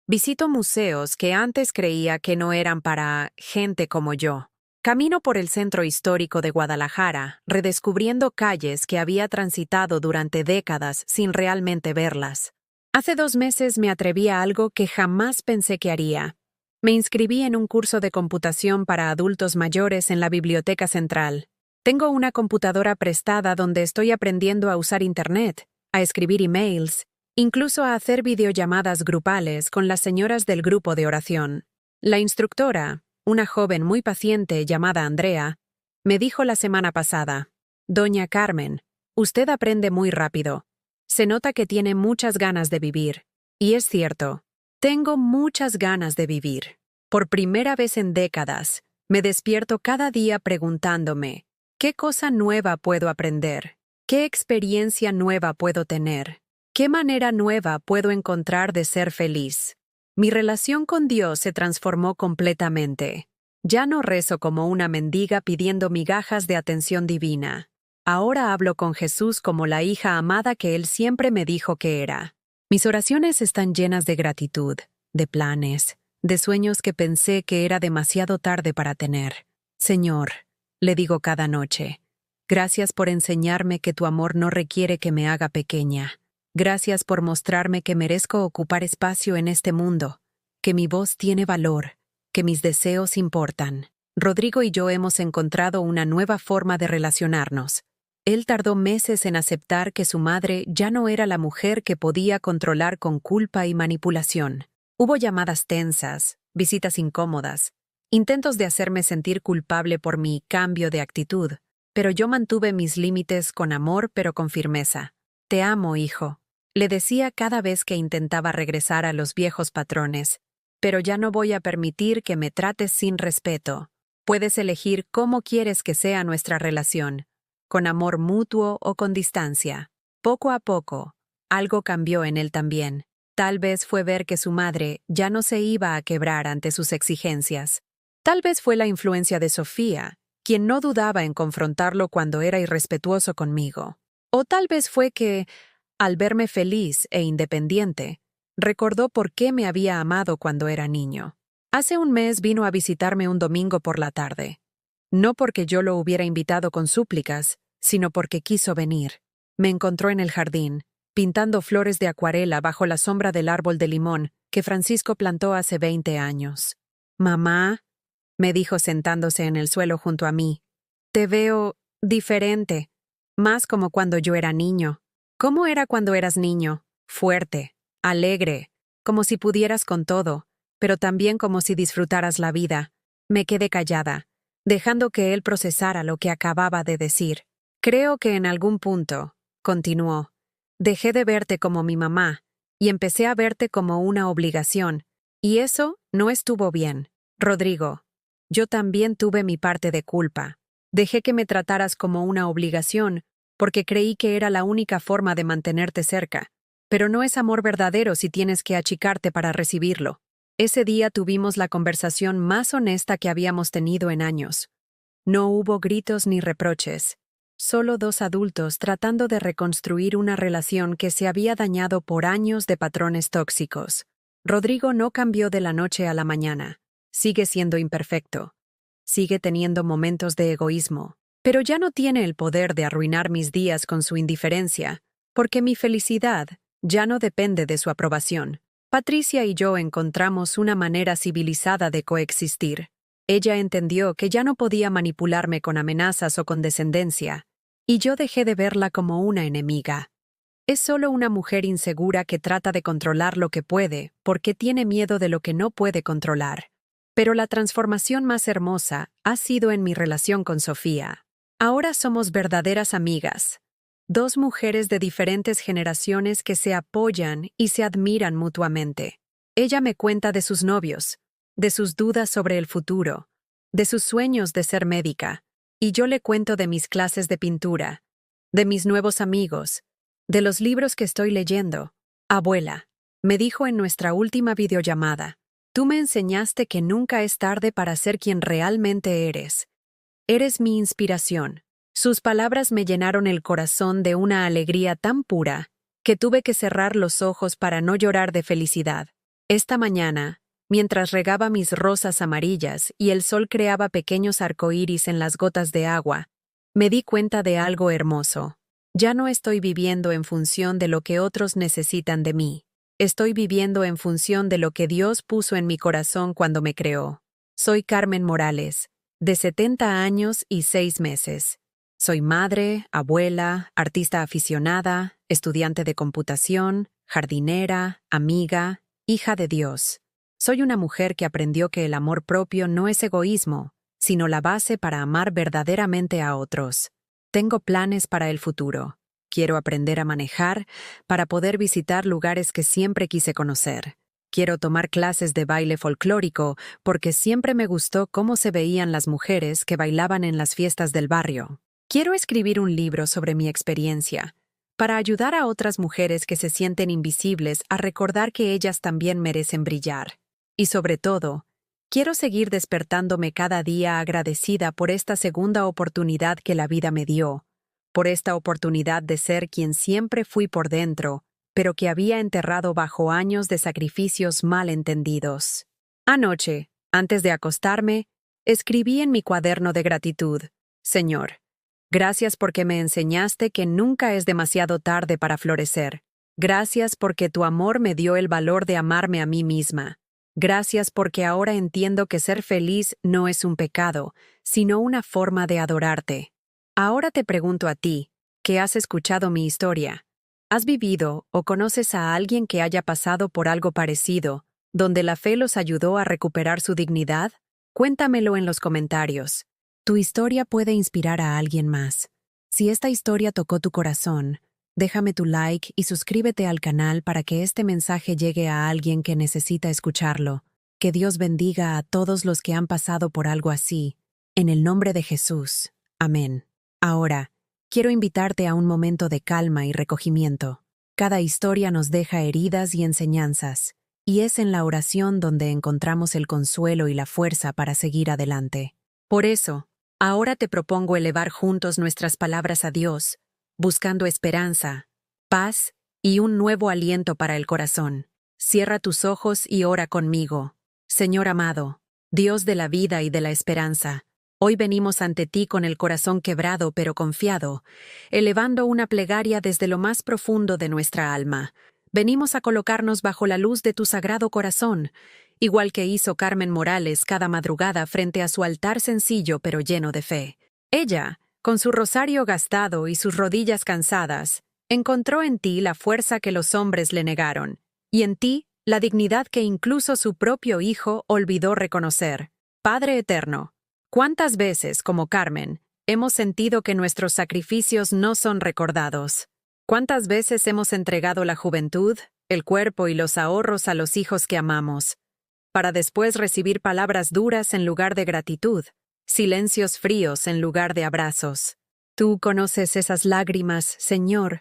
Visito museos que antes creía que no eran para gente como yo. Camino por el centro histórico de Guadalajara, redescubriendo calles que había transitado durante décadas sin realmente verlas. Hace 2 meses me atreví a algo que jamás pensé que haría. Me inscribí en un curso de computación para adultos mayores en la Biblioteca Central. Tengo una computadora prestada donde estoy aprendiendo a usar Internet, a escribir emails, incluso a hacer videollamadas grupales con las señoras del grupo de oración. La instructora, una joven muy paciente llamada Andrea, me dijo la semana pasada, «Doña Carmen, usted aprende muy rápido. Se nota que tiene muchas ganas de vivir». Y es cierto, tengo muchas ganas de vivir. Por primera vez en décadas, me despierto cada día preguntándome, ¿qué cosa nueva puedo aprender? ¿Qué experiencia nueva puedo tener? ¿Qué manera nueva puedo encontrar de ser feliz? Mi relación con Dios se transformó completamente. Ya no rezo como una mendiga pidiendo migajas de atención divina. Ahora hablo con Jesús como la hija amada que Él siempre me dijo que era. Mis oraciones están llenas de gratitud, de planes, de sueños que pensé que era demasiado tarde para tener. Señor, le digo cada noche, gracias por enseñarme que tu amor no requiere que me haga pequeña. Gracias por mostrarme que merezco ocupar espacio en este mundo, que mi voz tiene valor, que mis deseos importan. Rodrigo y yo hemos encontrado una nueva forma de relacionarnos. Él tardó meses en aceptar que su madre ya no era la mujer que podía controlar con culpa y manipulación. Hubo llamadas tensas, visitas incómodas, intentos de hacerme sentir culpable por mi cambio de actitud, pero yo mantuve mis límites con amor pero con firmeza. Te amo, hijo. Le decía cada vez que intentaba regresar a los viejos patrones, pero ya no voy a permitir que me trates sin respeto. Puedes elegir cómo quieres que sea nuestra relación, con amor mutuo o con distancia. Poco a poco, algo cambió en él también. Tal vez fue ver que su madre ya no se iba a quebrar ante sus exigencias. Tal vez fue la influencia de Sofía, quien no dudaba en confrontarlo cuando era irrespetuoso conmigo. O tal vez fue que, al verme feliz e independiente, recordó por qué me había amado cuando era niño. Hace un mes vino a visitarme un domingo por la tarde. No porque yo lo hubiera invitado con súplicas, sino porque quiso venir. Me encontró en el jardín, pintando flores de acuarela bajo la sombra del árbol de limón que Francisco plantó hace 20 años. «Mamá», me dijo sentándose en el suelo junto a mí, «te veo diferente, más como cuando yo era niño. ¿Cómo era cuando eras niño? Fuerte, alegre, como si pudieras con todo, pero también como si disfrutaras la vida. Me quedé callada, dejando que él procesara lo que acababa de decir. Creo que en algún punto, continuó, dejé de verte como mi mamá y empecé a verte como una obligación, y eso no estuvo bien. Rodrigo, yo también tuve mi parte de culpa. Dejé que me trataras como una obligación porque creí que era la única forma de mantenerte cerca. Pero no es amor verdadero si tienes que achicarte para recibirlo. Ese día tuvimos la conversación más honesta que habíamos tenido en años. No hubo gritos ni reproches. Solo dos adultos tratando de reconstruir una relación que se había dañado por años de patrones tóxicos. Rodrigo no cambió de la noche a la mañana. Sigue siendo imperfecto. Sigue teniendo momentos de egoísmo. Pero ya no tiene el poder de arruinar mis días con su indiferencia, porque mi felicidad ya no depende de su aprobación. Patricia y yo encontramos una manera civilizada de coexistir. Ella entendió que ya no podía manipularme con amenazas o condescendencia, y yo dejé de verla como una enemiga. Es solo una mujer insegura que trata de controlar lo que puede, porque tiene miedo de lo que no puede controlar. Pero la transformación más hermosa ha sido en mi relación con Sofía. Ahora somos verdaderas amigas. Dos mujeres de diferentes generaciones que se apoyan y se admiran mutuamente. Ella me cuenta de sus novios, de sus dudas sobre el futuro, de sus sueños de ser médica, y yo le cuento de mis clases de pintura, de mis nuevos amigos, de los libros que estoy leyendo. Abuela, me dijo en nuestra última videollamada, tú me enseñaste que nunca es tarde para ser quien realmente eres. Eres mi inspiración. Sus palabras me llenaron el corazón de una alegría tan pura que tuve que cerrar los ojos para no llorar de felicidad. Esta mañana, mientras regaba mis rosas amarillas y el sol creaba pequeños arcoíris en las gotas de agua, me di cuenta de algo hermoso. Ya no estoy viviendo en función de lo que otros necesitan de mí. Estoy viviendo en función de lo que Dios puso en mi corazón cuando me creó. Soy Carmen Morales, de 70 años y 6 meses. Soy madre, abuela, artista aficionada, estudiante de computación, jardinera, amiga, hija de Dios. Soy una mujer que aprendió que el amor propio no es egoísmo, sino la base para amar verdaderamente a otros. Tengo planes para el futuro. Quiero aprender a manejar para poder visitar lugares que siempre quise conocer. Quiero tomar clases de baile folclórico porque siempre me gustó cómo se veían las mujeres que bailaban en las fiestas del barrio. Quiero escribir un libro sobre mi experiencia, para ayudar a otras mujeres que se sienten invisibles a recordar que ellas también merecen brillar. Y sobre todo, quiero seguir despertándome cada día agradecida por esta segunda oportunidad que la vida me dio, por esta oportunidad de ser quien siempre fui por dentro, pero que había enterrado bajo años de sacrificios mal entendidos. Anoche, antes de acostarme, escribí en mi cuaderno de gratitud: Señor, gracias porque me enseñaste que nunca es demasiado tarde para florecer. Gracias porque tu amor me dio el valor de amarme a mí misma. Gracias porque ahora entiendo que ser feliz no es un pecado, sino una forma de adorarte. Ahora te pregunto a ti, que has escuchado mi historia. ¿Has vivido o conoces a alguien que haya pasado por algo parecido, donde la fe los ayudó a recuperar su dignidad? Cuéntamelo en los comentarios. Tu historia puede inspirar a alguien más. Si esta historia tocó tu corazón, déjame tu like y suscríbete al canal para que este mensaje llegue a alguien que necesita escucharlo. Que Dios bendiga a todos los que han pasado por algo así. En el nombre de Jesús. Amén. Ahora, quiero invitarte a un momento de calma y recogimiento. Cada historia nos deja heridas y enseñanzas, y es en la oración donde encontramos el consuelo y la fuerza para seguir adelante. Por eso, ahora te propongo elevar juntos nuestras palabras a Dios, buscando esperanza, paz y un nuevo aliento para el corazón. Cierra tus ojos y ora conmigo. Señor amado, Dios de la vida y de la esperanza, hoy venimos ante ti con el corazón quebrado pero confiado, elevando una plegaria desde lo más profundo de nuestra alma. Venimos a colocarnos bajo la luz de tu sagrado corazón, igual que hizo Carmen Morales cada madrugada frente a su altar sencillo pero lleno de fe. Ella, con su rosario gastado y sus rodillas cansadas, Encontró en ti la fuerza que los hombres le negaron, y en ti la dignidad que incluso su propio hijo olvidó reconocer. Padre eterno, ¿cuántas veces, como Carmen, hemos sentido que nuestros sacrificios no son recordados? ¿Cuántas veces hemos entregado la juventud, el cuerpo y los ahorros a los hijos que amamos, para después recibir palabras duras en lugar de gratitud, silencios fríos en lugar de abrazos? Tú conoces esas lágrimas, Señor,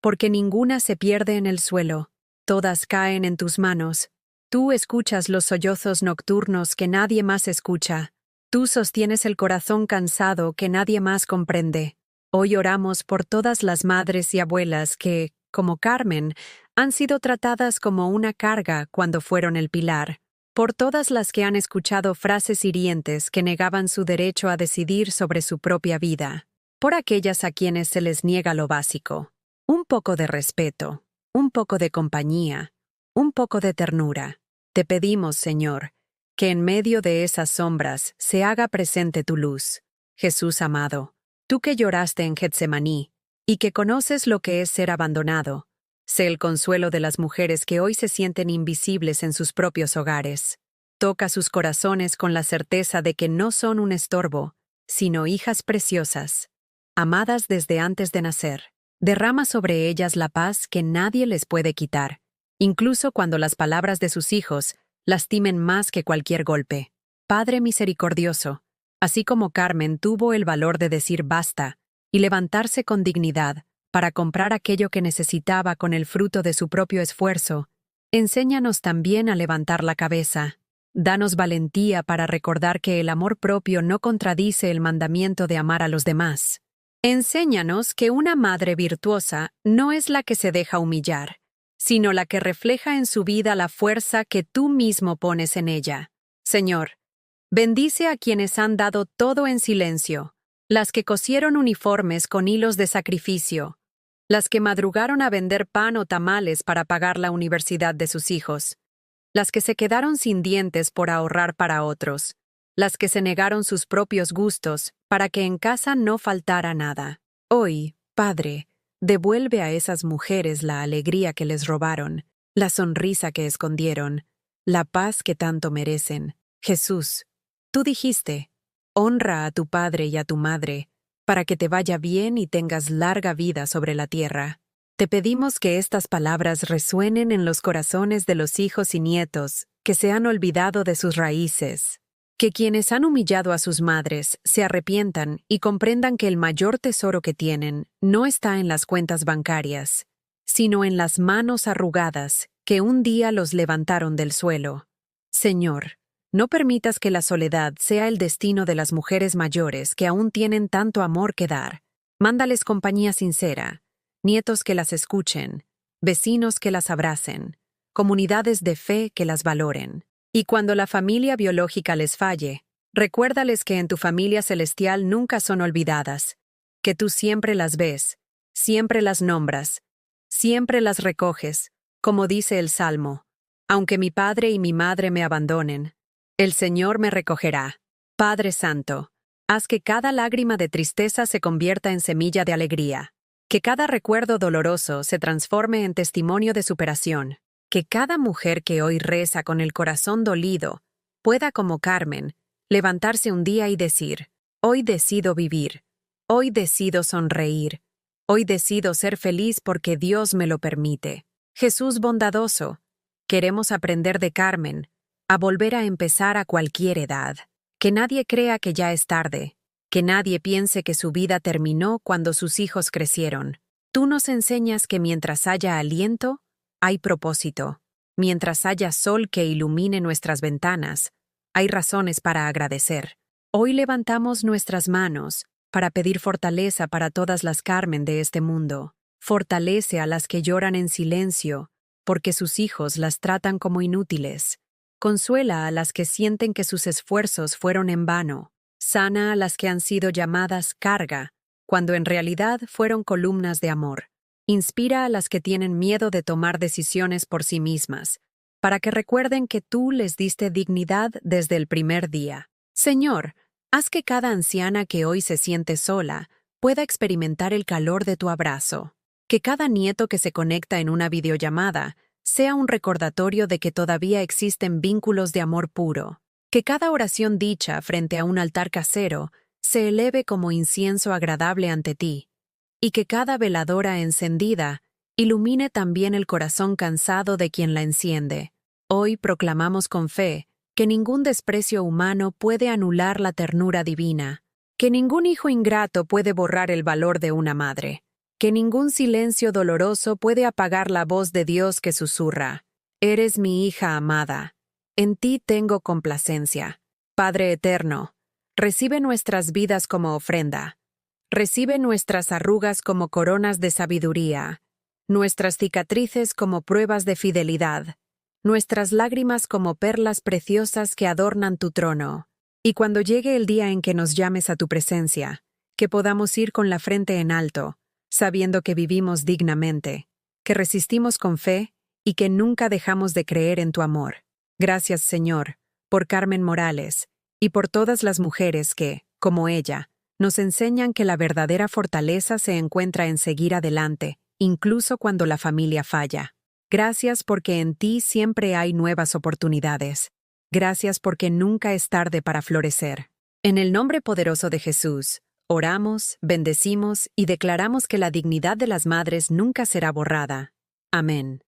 porque ninguna se pierde en el suelo, todas caen en tus manos. Tú escuchas los sollozos nocturnos que nadie más escucha. Tú sostienes el corazón cansado que nadie más comprende. Hoy oramos por todas las madres y abuelas que, como Carmen, han sido tratadas como una carga cuando fueron el pilar. Por todas las que han escuchado frases hirientes que negaban su derecho a decidir sobre su propia vida. Por aquellas a quienes se les niega lo básico. Un poco de respeto, un poco de compañía, un poco de ternura. Te pedimos, Señor, que en medio de esas sombras se haga presente tu luz. Jesús amado, tú que lloraste en Getsemaní y que conoces lo que es ser abandonado, sé el consuelo de las mujeres que hoy se sienten invisibles en sus propios hogares. Toca sus corazones con la certeza de que no son un estorbo, sino hijas preciosas, amadas desde antes de nacer. Derrama sobre ellas la paz que nadie les puede quitar, incluso cuando las palabras de sus hijos lastimen más que cualquier golpe. Padre misericordioso, así como Carmen tuvo el valor de decir basta y levantarse con dignidad para comprar aquello que necesitaba con el fruto de su propio esfuerzo, enséñanos también a levantar la cabeza. Danos valentía para recordar que el amor propio no contradice el mandamiento de amar a los demás. Enséñanos que una madre virtuosa no es la que se deja humillar, sino la que refleja en su vida la fuerza que tú mismo pones en ella. Señor, bendice a quienes han dado todo en silencio, las que cosieron uniformes con hilos de sacrificio, las que madrugaron a vender pan o tamales para pagar la universidad de sus hijos, las que se quedaron sin dientes por ahorrar para otros, las que se negaron sus propios gustos para que en casa no faltara nada. Hoy, Padre, devuelve a esas mujeres la alegría que les robaron, la sonrisa que escondieron, la paz que tanto merecen. Jesús, tú dijiste, honra a tu padre y a tu madre, para que te vaya bien y tengas larga vida sobre la tierra. Te pedimos que estas palabras resuenen en los corazones de los hijos y nietos que se han olvidado de sus raíces. Que quienes han humillado a sus madres se arrepientan y comprendan que el mayor tesoro que tienen no está en las cuentas bancarias, sino en las manos arrugadas que un día los levantaron del suelo. Señor, no permitas que la soledad sea el destino de las mujeres mayores que aún tienen tanto amor que dar. Mándales compañía sincera, nietos que las escuchen, vecinos que las abracen, comunidades de fe que las valoren. Y cuando la familia biológica les falle, recuérdales que en tu familia celestial nunca son olvidadas, que tú siempre las ves, siempre las nombras, siempre las recoges, como dice el Salmo. Aunque mi padre y mi madre me abandonen, el Señor me recogerá. Padre Santo, haz que cada lágrima de tristeza se convierta en semilla de alegría, que cada recuerdo doloroso se transforme en testimonio de superación. Que cada mujer que hoy reza con el corazón dolido pueda, como Carmen, levantarse un día y decir, hoy decido vivir, hoy decido sonreír, hoy decido ser feliz porque Dios me lo permite. Jesús bondadoso, queremos aprender de Carmen, a volver a empezar a cualquier edad. Que nadie crea que ya es tarde, que nadie piense que su vida terminó cuando sus hijos crecieron. Tú nos enseñas que mientras haya aliento, hay propósito. Mientras haya sol que ilumine nuestras ventanas, hay razones para agradecer. Hoy levantamos nuestras manos para pedir fortaleza para todas las Carmen de este mundo. Fortalece a las que lloran en silencio, porque sus hijos las tratan como inútiles. Consuela a las que sienten que sus esfuerzos fueron en vano. Sana a las que han sido llamadas carga, cuando en realidad fueron columnas de amor. Inspira a las que tienen miedo de tomar decisiones por sí mismas, para que recuerden que tú les diste dignidad desde el primer día. Señor, haz que cada anciana que hoy se siente sola pueda experimentar el calor de tu abrazo. Que cada nieto que se conecta en una videollamada sea un recordatorio de que todavía existen vínculos de amor puro. Que cada oración dicha frente a un altar casero se eleve como incienso agradable ante ti. Y que cada veladora encendida ilumine también el corazón cansado de quien la enciende. Hoy proclamamos con fe que ningún desprecio humano puede anular la ternura divina, que ningún hijo ingrato puede borrar el valor de una madre, que ningún silencio doloroso puede apagar la voz de Dios que susurra: «Eres mi hija amada, en ti tengo complacencia». Padre eterno, recibe nuestras vidas como ofrenda, recibe nuestras arrugas como coronas de sabiduría, nuestras cicatrices como pruebas de fidelidad, nuestras lágrimas como perlas preciosas que adornan tu trono. Y cuando llegue el día en que nos llames a tu presencia, que podamos ir con la frente en alto, sabiendo que vivimos dignamente, que resistimos con fe y que nunca dejamos de creer en tu amor. Gracias, Señor, por Carmen Morales y por todas las mujeres que, como ella, nos enseñan que la verdadera fortaleza se encuentra en seguir adelante, incluso cuando la familia falla. Gracias porque en ti siempre hay nuevas oportunidades. Gracias porque nunca es tarde para florecer. En el nombre poderoso de Jesús, oramos, bendecimos y declaramos que la dignidad de las madres nunca será borrada. Amén.